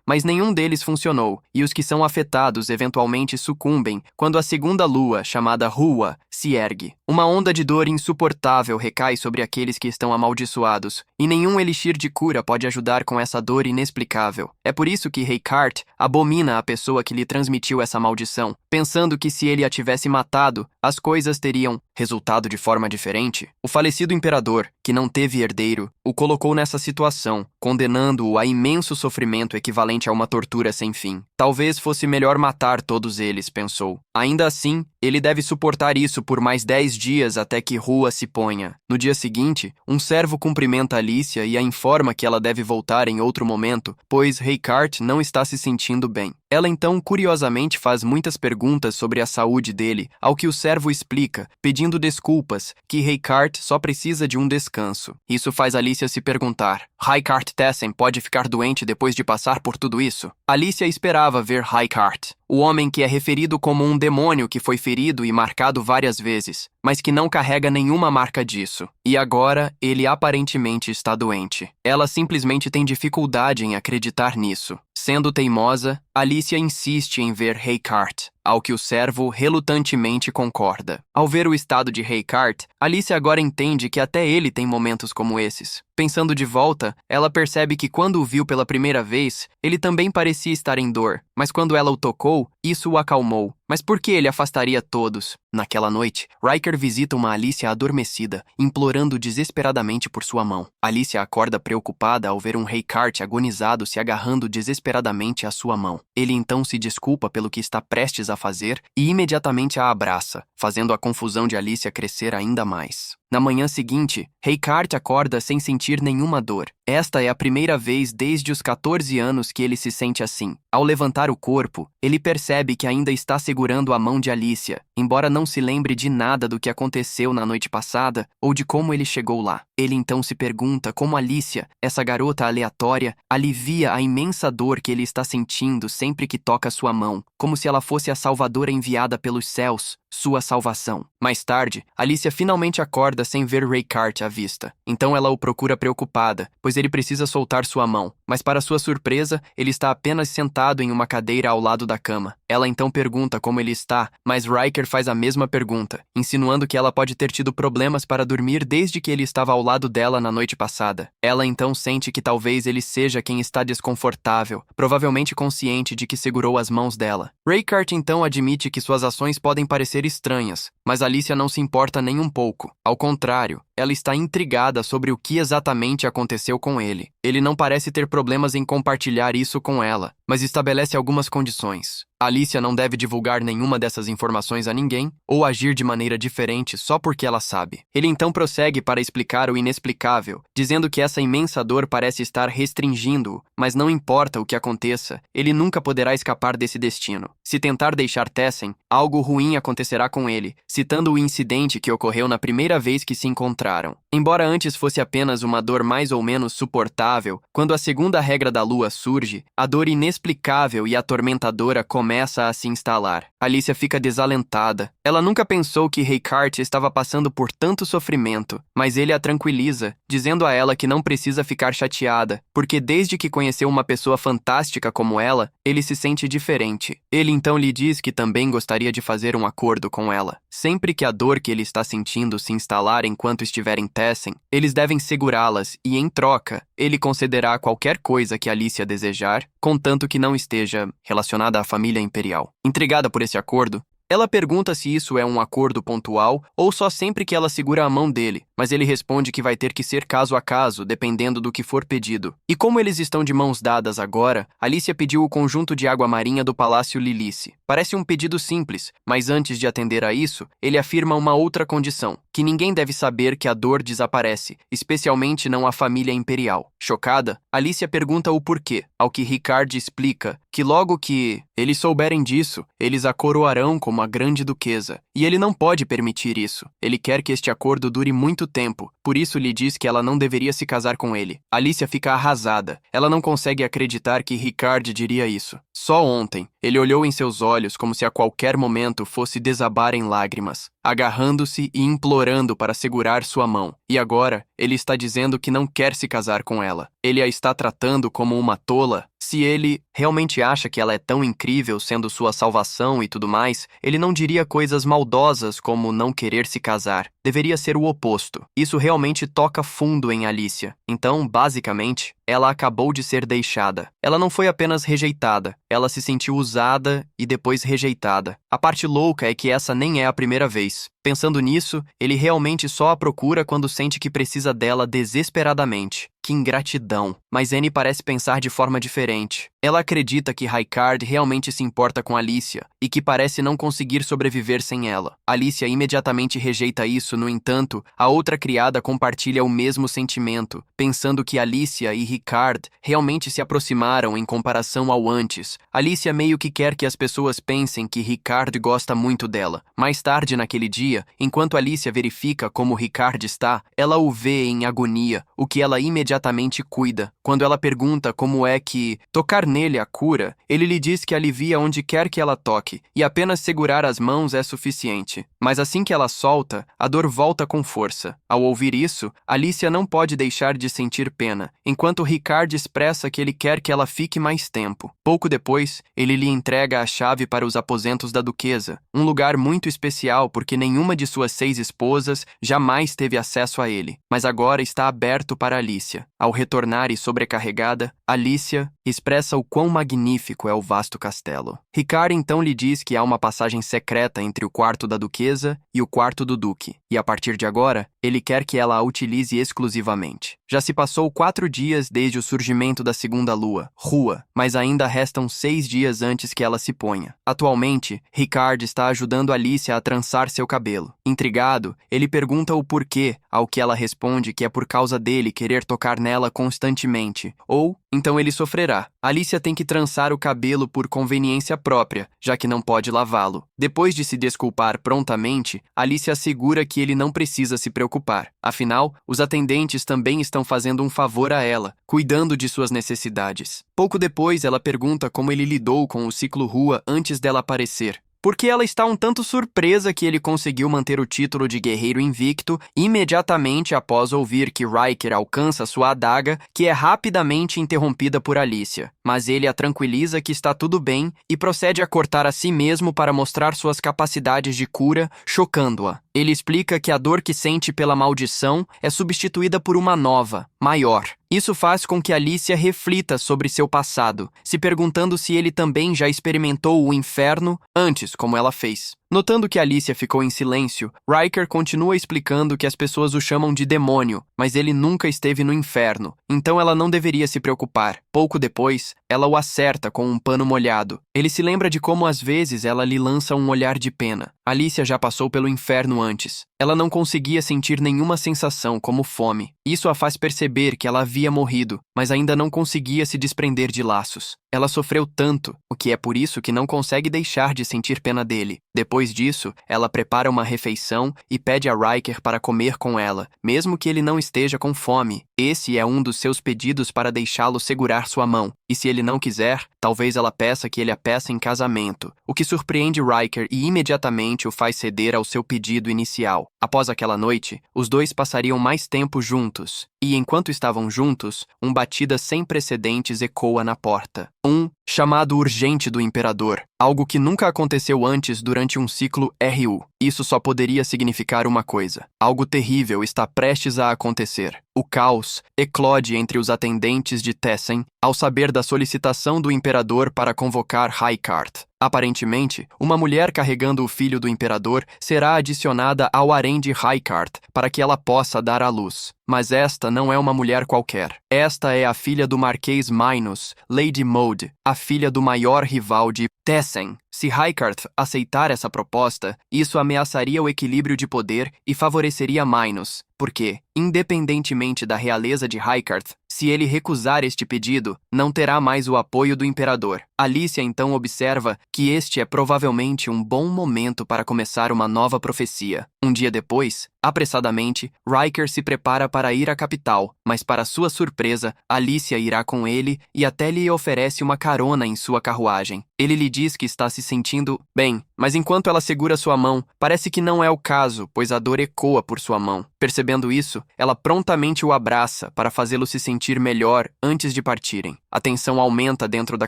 S1: mas nenhum deles funcionou, e os que são afetados eventualmente sucumbem quando a segunda lua, chamada Rua, se ergue. Uma onda de dor insuportável recai sobre aqueles que estão amaldiçoados, e nenhum elixir de cura pode ajudar com essa dor inexplicável. É por isso que Raycart abomina a pessoa que lhe transmitiu essa maldição, pensando que se ele a tivesse matado, as coisas teriam resultado de forma diferente. O falecido imperador, que não teve herdeiro, o colocou nessa situação, condenando-o a imenso sofrimento equivalente a uma tortura sem fim. Talvez fosse melhor matar todos eles, pensou. Ainda assim, ele deve suportar isso por mais 10 dias até que Rua se ponha. No dia seguinte, um servo cumprimenta Alicia e a informa que ela deve voltar em outro momento, pois Raycart não está se sentindo bem. Ela então, curiosamente, faz muitas perguntas sobre a saúde dele, ao que o servo explica, pedindo desculpas, que Raycart só precisa de um descanso. Isso faz Alicia se perguntar: Raycart Tessen pode ficar doente depois de passar por tudo isso? Alicia esperava ver Raycart, o homem que é referido como um demônio que foi ferido e marcado várias vezes, mas que não carrega nenhuma marca disso. E agora, ele aparentemente está doente. Ela simplesmente tem dificuldade em acreditar nisso. Sendo teimosa, Alicia insiste em ver Raycart, ao que o servo relutantemente concorda. Ao ver o estado de Raycart, Alicia agora entende que até ele tem momentos como esses. Pensando de volta, ela percebe que quando o viu pela primeira vez, ele também parecia estar em dor, mas quando ela o tocou, isso o acalmou. Mas por que ele afastaria todos? Naquela noite, Riker visita uma Alicia adormecida, implorando desesperadamente por sua mão. Alicia acorda preocupada ao ver um Raycart agonizado se agarrando desesperadamente à sua mão. Ele então se desculpa pelo que está prestes a fazer e imediatamente a abraça, fazendo a confusão de Alicia crescer ainda mais. Na manhã seguinte, Raycart acorda sem sentir nenhuma dor. Esta é a primeira vez desde os 14 anos que ele se sente assim. Ao levantar o corpo, ele percebe que ainda está segurando a mão de Alicia, embora não se lembre de nada do que aconteceu na noite passada ou de como ele chegou lá. Ele então se pergunta como Alicia, essa garota aleatória, alivia a imensa dor que ele está sentindo sempre que toca sua mão, como se ela fosse a salvadora enviada pelos céus. sua salvação. Mais tarde, Alicia finalmente acorda sem ver Raykart à vista. Então ela o procura preocupada, pois ele precisa soltar sua mão. Mas para sua surpresa, ele está apenas sentado em uma cadeira ao lado da cama. Ela então pergunta como ele está, mas Riker faz a mesma pergunta, insinuando que ela pode ter tido problemas para dormir desde que ele estava ao lado dela na noite passada. Ela então sente que talvez ele seja quem está desconfortável, provavelmente consciente de que segurou as mãos dela. Raykart então admite que suas ações podem parecer estranhas, mas Alicia não se importa nem um pouco. Ao contrário, ela está intrigada sobre o que exatamente aconteceu com ele. Ele não parece ter problemas em compartilhar isso com ela, mas estabelece algumas condições. Alicia não deve divulgar nenhuma dessas informações a ninguém ou agir de maneira diferente só porque ela sabe. Ele então prossegue para explicar o inexplicável, dizendo que essa imensa dor parece estar restringindo-o, mas não importa o que aconteça, ele nunca poderá escapar desse destino. Se tentar deixar Tessen, algo ruim acontecerá com ele, citando o incidente que ocorreu na primeira vez que se encontraram. Embora antes fosse apenas uma dor mais ou menos suportável, quando a segunda regra da lua surge, a dor inexplicável e atormentadora começa a se instalar. Alicia fica desalentada. Ela nunca pensou que Raykart estava passando por tanto sofrimento, mas ele a tranquiliza, dizendo a ela que não precisa ficar chateada, porque desde que conheceu uma pessoa fantástica como ela, ele se sente diferente. Ele então lhe diz que também gostaria de fazer um acordo com ela. Sempre que a dor que ele está sentindo se instalar enquanto estiver em Tessen, eles devem segurá-las e, em troca, ele concederá qualquer coisa que Alicia desejar, contanto que não esteja relacionada à família imperial. Intrigada por esse acordo, ela pergunta se isso é um acordo pontual ou só sempre que ela segura a mão dele, mas ele responde que vai ter que ser caso a caso, dependendo do que for pedido. E como eles estão de mãos dadas agora, Alicia pediu o conjunto de água marinha do Palácio Lilice. Parece um pedido simples, mas antes de atender a isso, ele afirma uma outra condição, que ninguém deve saber que a dor desaparece, especialmente não a família imperial. Chocada, Alicia pergunta o porquê, ao que Ricard explica que logo que eles souberem disso, eles a coroarão como a grande duquesa, e ele não pode permitir isso. Ele quer que este acordo dure muito tempo, por isso lhe diz que ela não deveria se casar com ele. Alicia fica arrasada. Ela não consegue acreditar que Ricard diria isso. Só ontem, ele olhou em seus olhos como se a qualquer momento fosse desabar em lágrimas, agarrando-se e implorando para segurar sua mão. E agora, ele está dizendo que não quer se casar com ela. Ele a está tratando como uma tola. Se ele realmente acha que ela é tão incrível, sendo sua salvação e tudo mais, ele não diria coisas maldosas como não querer se casar. Deveria ser o oposto. Isso realmente toca fundo em Alicia. Então, basicamente, ela acabou de ser deixada. Ela não foi apenas rejeitada, ela se sentiu usada e depois rejeitada. A parte louca é que essa nem é a primeira vez. Pensando nisso, ele realmente só a procura quando sente que precisa dela desesperadamente. Que ingratidão. Mas Annie parece pensar de forma diferente. Ela acredita que Raykard realmente se importa com Alicia e que parece não conseguir sobreviver sem ela. Alicia imediatamente rejeita isso, no entanto, a outra criada compartilha o mesmo sentimento, pensando que Alicia e Ricard realmente se aproximaram em comparação ao antes. Alicia meio que quer que as pessoas pensem que Ricard gosta muito dela. Mais tarde naquele dia, enquanto Alicia verifica como Ricard está, ela o vê em agonia, o que ela imediatamente cuida. Quando ela pergunta como é que tocar nele a cura, ele lhe diz que alivia onde quer que ela toque, e apenas segurar as mãos é suficiente. Mas assim que ela solta, a dor volta com força. Ao ouvir isso, Alicia não pode deixar de sentir pena, enquanto Ricard expressa que ele quer que ela fique mais tempo. Pouco depois, ele lhe entrega a chave para os aposentos da duquesa, um lugar muito especial porque nenhuma de suas 6 esposas jamais teve acesso a ele, mas agora está aberto para Alicia. Ao retornar e sobrecarregada, Alicia expressa o quão magnífico é o vasto castelo. Ricard então lhe diz que há uma passagem secreta entre o quarto da duquesa e o quarto do duque, e a partir de agora, ele quer que ela a utilize exclusivamente. Já se passou 4 dias desde o surgimento da segunda lua, Rua, mas ainda restam 6 dias antes que ela se ponha. Atualmente, Ricard está ajudando Alicia a trançar seu cabelo. Intrigado, ele pergunta o porquê, ao que ela responde que é por causa dele querer tocar nela constantemente, ou então ele sofrerá. Alicia tem que trançar o cabelo por conveniência própria, já que não pode lavá-lo. Depois de se desculpar prontamente, Alicia assegura que ele não precisa se preocupar. Afinal, os atendentes também estão fazendo um favor a ela, cuidando de suas necessidades. Pouco depois, ela pergunta como ele lidou com o ciclo Rua antes dela aparecer. porque ela está um tanto surpresa que ele conseguiu manter o título de guerreiro invicto imediatamente após ouvir que Riker alcança sua adaga, que é rapidamente interrompida por Alicia. Mas ele a tranquiliza que está tudo bem e procede a cortar a si mesmo para mostrar suas capacidades de cura, chocando-a. Ele explica que a dor que sente pela maldição é substituída por uma nova, maior. Isso faz com que Alicia reflita sobre seu passado, se perguntando se ele também já experimentou o inferno antes, como ela fez. Notando que Alicia ficou em silêncio, Riker continua explicando que as pessoas o chamam de demônio, mas ele nunca esteve no inferno, então ela não deveria se preocupar. Pouco depois, ela o acerta com um pano molhado. Ele se lembra de como às vezes ela lhe lança um olhar de pena. Alicia já passou pelo inferno antes. Ela não conseguia sentir nenhuma sensação como fome. Isso a faz perceber que ela havia morrido, mas ainda não conseguia se desprender de laços. Ela sofreu tanto, o que é por isso que não consegue deixar de sentir pena dele. Depois disso, ela prepara uma refeição e pede a Riker para comer com ela, mesmo que ele não esteja com fome. Esse é um dos seus pedidos para deixá-lo segurar sua mão. E se ele não quiser, talvez ela peça que ele a peça em casamento, o que surpreende Riker e imediatamente o faz ceder ao seu pedido inicial. Após aquela noite, os dois passariam mais tempo juntos, e enquanto estavam juntos, uma batida sem precedentes ecoa na porta. Um chamado urgente do Imperador, algo que nunca aconteceu antes durante um ciclo RU. Isso só poderia significar uma coisa. Algo terrível está prestes a acontecer. O caos eclode entre os atendentes de Tessen ao saber da solicitação do Imperador para convocar Raikart. Aparentemente, uma mulher carregando o filho do Imperador será adicionada ao harém de Raikart para que ela possa dar à luz. Mas esta não é uma mulher qualquer. Esta é a filha do Marquês Minos, Lady Maud, a filha do maior rival de Tessen. Se Raikart aceitar essa proposta, isso ameaçaria o equilíbrio de poder e favoreceria Minos, porque, independentemente da realeza de Raikart, se ele recusar este pedido, não terá mais o apoio do Imperador. Alicia então observa que este é provavelmente um bom momento para começar uma nova profecia. Um dia depois, apressadamente, Riker se prepara para ir à capital, mas para sua surpresa, Alicia irá com ele e até lhe oferece uma carona em sua carruagem. Ele lhe diz que está se sentindo bem, mas enquanto ela segura sua mão, parece que não é o caso, pois a dor ecoa por sua mão. Percebendo isso, ela prontamente o abraça para fazê-lo se sentir melhor antes de partirem. A tensão aumenta dentro da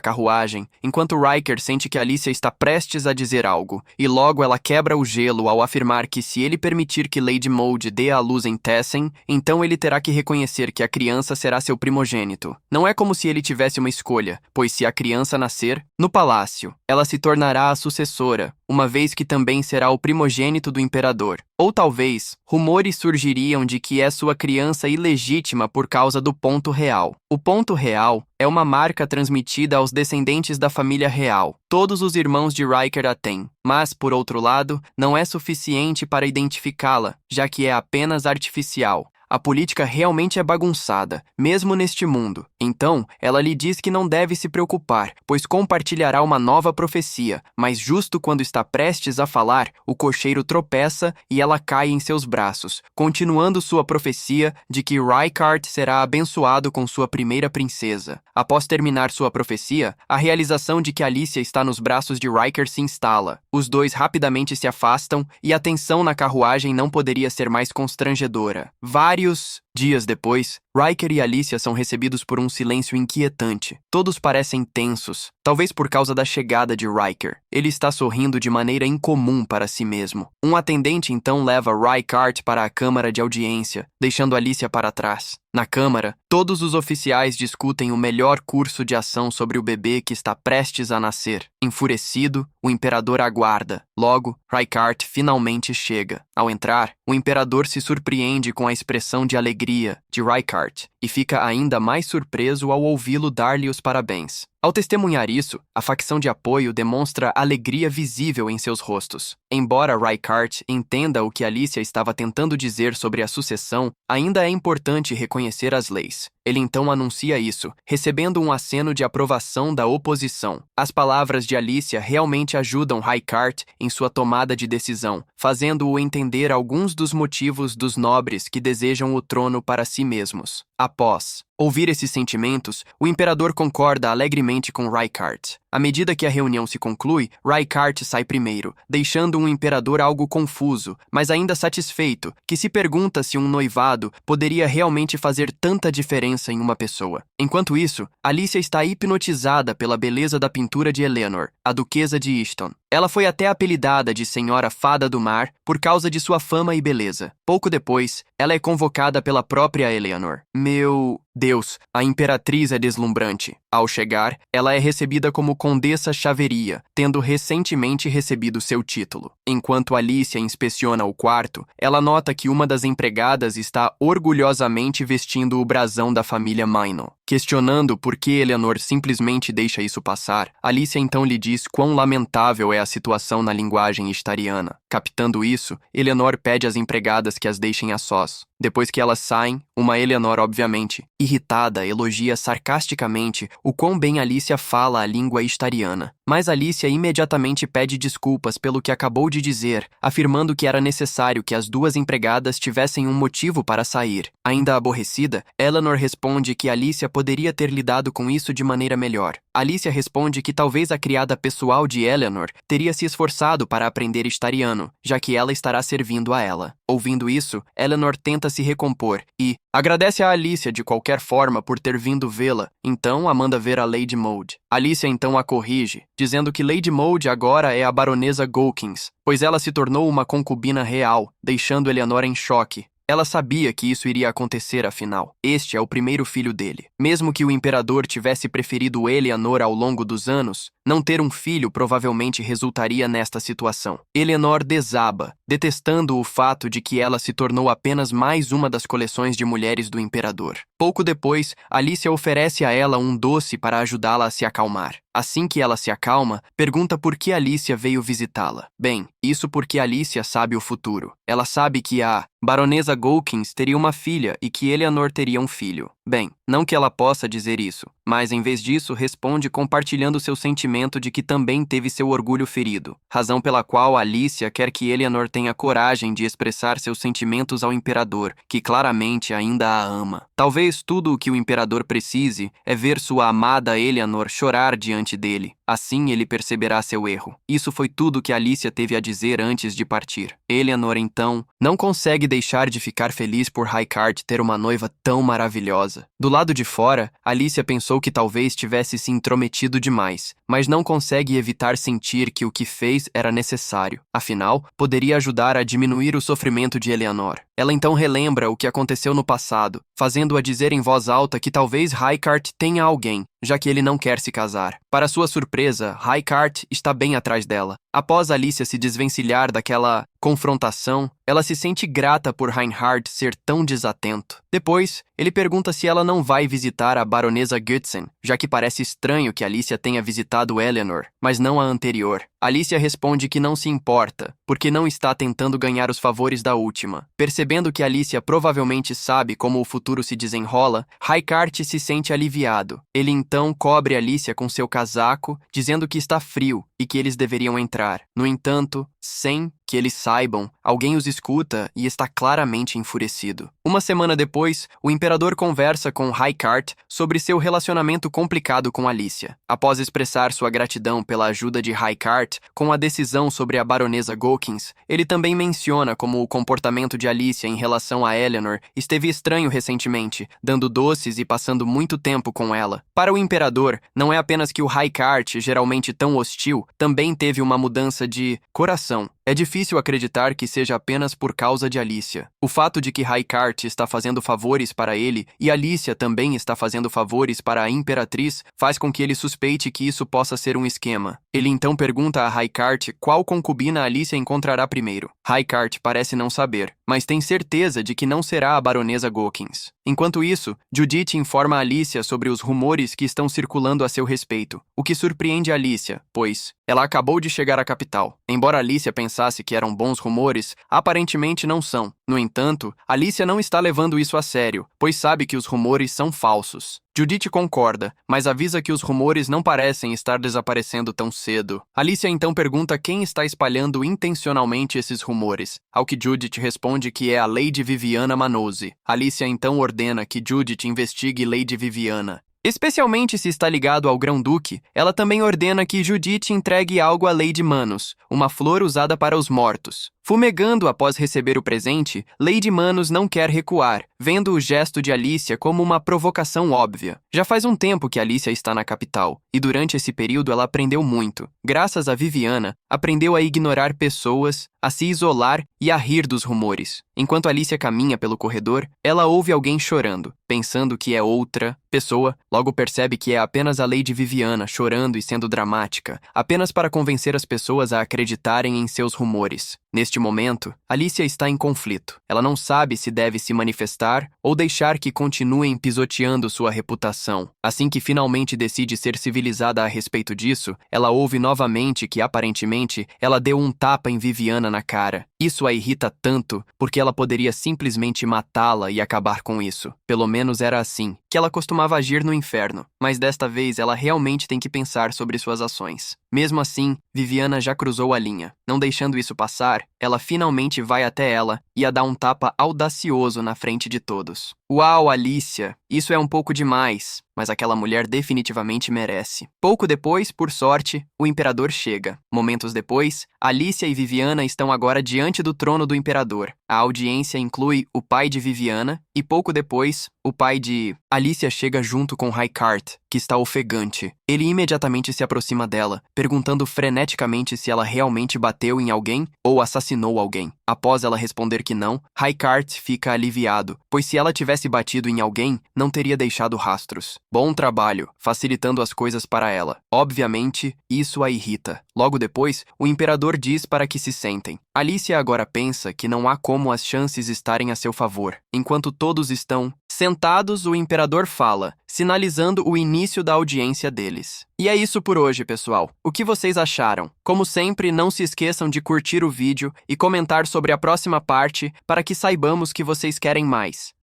S1: carruagem, enquanto Riker sente que Alicia está prestes a dizer algo, e logo ela quebra o gelo ao afirmar que se ele permitir que Lady Maud dê à luz em Tessen, então ele terá que reconhecer que a criança será seu primogênito. Não é como se ele tivesse uma escolha, pois se a criança nascer no palácio, ela se tornará a sucessora, uma vez que também será o primogênito do imperador. Ou talvez, rumores surgiriam de que é sua criança ilegítima por causa do ponto real. O ponto real é uma marca transmitida aos descendentes da família real. Todos os irmãos de Riker a têm, mas, por outro lado, não é suficiente para identificá-la, já que é apenas artificial. A política realmente é bagunçada, mesmo neste mundo. Então, ela lhe diz que não deve se preocupar, pois compartilhará uma nova profecia, mas justo quando está prestes a falar, o cocheiro tropeça e ela cai em seus braços, continuando sua profecia de que Raikart será abençoado com sua primeira princesa. Após terminar sua profecia, a realização de que Alicia está nos braços de Riker se instala. Os dois rapidamente se afastam e a tensão na carruagem não poderia ser mais constrangedora. Vários dias depois, Riker e Alicia são recebidos por um silêncio inquietante. Todos parecem tensos, talvez por causa da chegada de Riker. Ele está sorrindo de maneira incomum para si mesmo. Um atendente então leva Raikart para a câmara de audiência, deixando Alicia para trás. Na câmara, todos os oficiais discutem o melhor curso de ação sobre o bebê que está prestes a nascer. Enfurecido, o imperador aguarda. Logo, Raikart finalmente chega. Ao entrar, o imperador se surpreende com a expressão de alegria de Raikart e fica ainda mais surpreso ao ouvi-lo dar-lhe os parabéns. Ao testemunhar isso, a facção de apoio demonstra alegria visível em seus rostos. Embora Raikart entenda o que Alicia estava tentando dizer sobre a sucessão, ainda é importante reconhecer as leis. Ele então anuncia isso, recebendo um aceno de aprovação da oposição. As palavras de Alicia realmente ajudam Raikart em sua tomada de decisão, fazendo-o entender alguns dos motivos dos nobres que desejam o trono para si mesmos. Após Ouvir esses sentimentos, o imperador concorda alegremente com Rykart. À medida que a reunião se conclui, Rykart sai primeiro, deixando o imperador algo confuso, mas ainda satisfeito, que se pergunta se um noivado poderia realmente fazer tanta diferença em uma pessoa. Enquanto isso, Alicia está hipnotizada pela beleza da pintura de Eleanor, a duquesa de Easton. Ela foi até apelidada de Senhora Fada do Mar por causa de sua fama e beleza. Pouco depois, ela é convocada pela própria Eleanor. Meu Deus, a imperatriz é deslumbrante. Ao chegar, ela é recebida como Condessa Xaveria, tendo recentemente recebido seu título. Enquanto Alicia inspeciona o quarto, ela nota que uma das empregadas está orgulhosamente vestindo o brasão da família Minor. Questionando por que Eleanor simplesmente deixa isso passar, Alicia então lhe diz quão lamentável é a situação na linguagem istariana. Captando isso, Eleanor pede às empregadas que as deixem a sós. Depois que elas saem, uma Eleanor, obviamente, irritada, elogia sarcasticamente o quão bem Alicia fala a língua istariana. Mas Alicia imediatamente pede desculpas pelo que acabou de dizer, afirmando que era necessário que as duas empregadas tivessem um motivo para sair. Ainda aborrecida, Eleanor responde que Alicia poderia ter lidado com isso de maneira melhor. Alicia responde que talvez a criada pessoal de Eleanor teria se esforçado para aprender istariano, já que ela estará servindo a ela. Ouvindo isso, Eleanor tenta se recompor e agradece a Alicia de qualquer forma por ter vindo vê-la, então a manda ver a Lady Maud. Alicia então a corrige, dizendo que Lady Maud agora é a baronesa Gawkins, pois ela se tornou uma concubina real, deixando Eleanor em choque. Ela sabia que isso iria acontecer, afinal. Este é o primeiro filho dele. Mesmo que o imperador tivesse preferido Eleanor ao longo dos anos, não ter um filho provavelmente resultaria nesta situação. Eleanor desaba, detestando o fato de que ela se tornou apenas mais uma das coleções de mulheres do imperador. Pouco depois, Alicia oferece a ela um doce para ajudá-la a se acalmar. Assim que ela se acalma, pergunta por que Alicia veio visitá-la. Bem, isso porque Alicia sabe o futuro. Ela sabe que a baronesa Gawkins teria uma filha e que Eleanor teria um filho. Bem, não que ela possa dizer isso, mas em vez disso responde compartilhando seu sentimento de que também teve seu orgulho ferido, razão pela qual Alicia quer que Eleanor tenha coragem de expressar seus sentimentos ao imperador, que claramente ainda a ama. Talvez tudo o que o imperador precise é ver sua amada Eleanor chorar diante dele. Assim ele perceberá seu erro. Isso foi tudo que Alicia teve a dizer antes de partir. Eleanor, então, não consegue deixar de ficar feliz por Rykart ter uma noiva tão maravilhosa. Do lado de fora, Alicia pensou que talvez tivesse se intrometido demais, mas não consegue evitar sentir que o que fez era necessário. Afinal, poderia ajudar a diminuir o sofrimento de Eleanor. Ela então relembra o que aconteceu no passado, fazendo-a dizer em voz alta que talvez Rykart tenha alguém, já que ele não quer se casar. Para sua surpresa, Rykart está bem atrás dela. Após Alicia se desvencilhar daquela confrontação, ela se sente grata por Reinhard ser tão desatento. Depois, ele pergunta se ela não vai visitar a baronesa Goodsen, já que parece estranho que Alicia tenha visitado Eleanor, mas não a anterior. Alicia responde que não se importa, porque não está tentando ganhar os favores da última. Percebendo que Alicia provavelmente sabe como o futuro se desenrola, Rykart se sente aliviado. Ele então cobre Alicia com seu casaco, dizendo que está frio e que eles deveriam entrar. No entanto, sem que eles saibam, alguém os escuta e está claramente enfurecido. Uma semana depois, o imperador conversa com Rykart sobre seu relacionamento complicado com Alicia. Após expressar sua gratidão pela ajuda de Rykart com a decisão sobre a baronesa Gawkins, ele também menciona como o comportamento de Alicia em relação a Eleanor esteve estranho recentemente, dando doces e passando muito tempo com ela. Para o imperador, não é apenas que o Rykart, geralmente tão hostil, também teve uma mudança de coração. É difícil acreditar que seja apenas por causa de Alicia. O fato de que Rykart está fazendo favores para ele e Alicia também está fazendo favores para a imperatriz faz com que ele suspeite que isso possa ser um esquema. Ele então pergunta a Rykart qual concubina Alicia encontrará primeiro. Rykart parece não saber, mas tem certeza de que não será a baronesa Gawkins. Enquanto isso, Judith informa Alicia sobre os rumores que estão circulando a seu respeito, o que surpreende Alicia, pois ela acabou de chegar à capital. Embora Alicia pensasse que eram bons rumores, aparentemente não são. No entanto, Alicia não está levando isso a sério, pois sabe que os rumores são falsos. Judith concorda, mas avisa que os rumores não parecem estar desaparecendo tão cedo. Alicia então pergunta quem está espalhando intencionalmente esses rumores, ao que Judith responde que é a Lady Viviana Manose. Alicia então ordena que Judith investigue Lady Viviana. Especialmente se está ligado ao Grão-Duque, ela também ordena que Judith entregue algo a Lady Manos, uma flor usada para os mortos. Fumegando após receber o presente, Lady Manos não quer recuar, vendo o gesto de Alicia como uma provocação óbvia. Já faz um tempo que Alicia está na capital, e durante esse período ela aprendeu muito. Graças a Viviana, aprendeu a ignorar pessoas, a se isolar e a rir dos rumores. Enquanto Alicia caminha pelo corredor, ela ouve alguém chorando, pensando que é outra pessoa, logo percebe que é apenas a Lady Viviana chorando e sendo dramática, apenas para convencer as pessoas a acreditarem em seus rumores. Neste momento, Alicia está em conflito. Ela não sabe se deve se manifestar ou deixar que continuem pisoteando sua reputação. Assim que finalmente decide ser civilizada a respeito disso, ela ouve novamente que, aparentemente, ela deu um tapa em Viviana na cara. Isso a irrita tanto, porque ela poderia simplesmente matá-la e acabar com isso. Pelo menos era assim que ela costumava agir no inferno, mas desta vez ela realmente tem que pensar sobre suas ações. Mesmo assim, Viviana já cruzou a linha. Não deixando isso passar, ela finalmente vai até ela e a dá um tapa audacioso na frente de todos. Uau, Alicia, isso é um pouco demais, mas aquela mulher definitivamente merece. Pouco depois, por sorte, o imperador chega. Momentos depois, Alicia e Viviana estão agora diante do trono do imperador. A audiência inclui o pai de Viviana e pouco depois, o pai de... Alicia chega junto com Raikart, que está ofegante. Ele imediatamente se aproxima dela, perguntando freneticamente se ela realmente bateu em alguém ou assassinou alguém. Após ela responder que não, Raikart fica aliviado, pois se ela tivesse batido em alguém, não teria deixado rastros. Bom trabalho, facilitando as coisas para ela. Obviamente, isso a irrita. Logo depois, o imperador diz para que se sentem. Alicia agora pensa que não há como as chances estarem a seu favor. Enquanto todos estão sentados, o imperador fala, sinalizando o início da audiência deles. E é isso por hoje, pessoal. O que vocês acharam? Como sempre, não se esqueçam de curtir o vídeo e comentar sobre a próxima parte para que saibamos que vocês querem mais.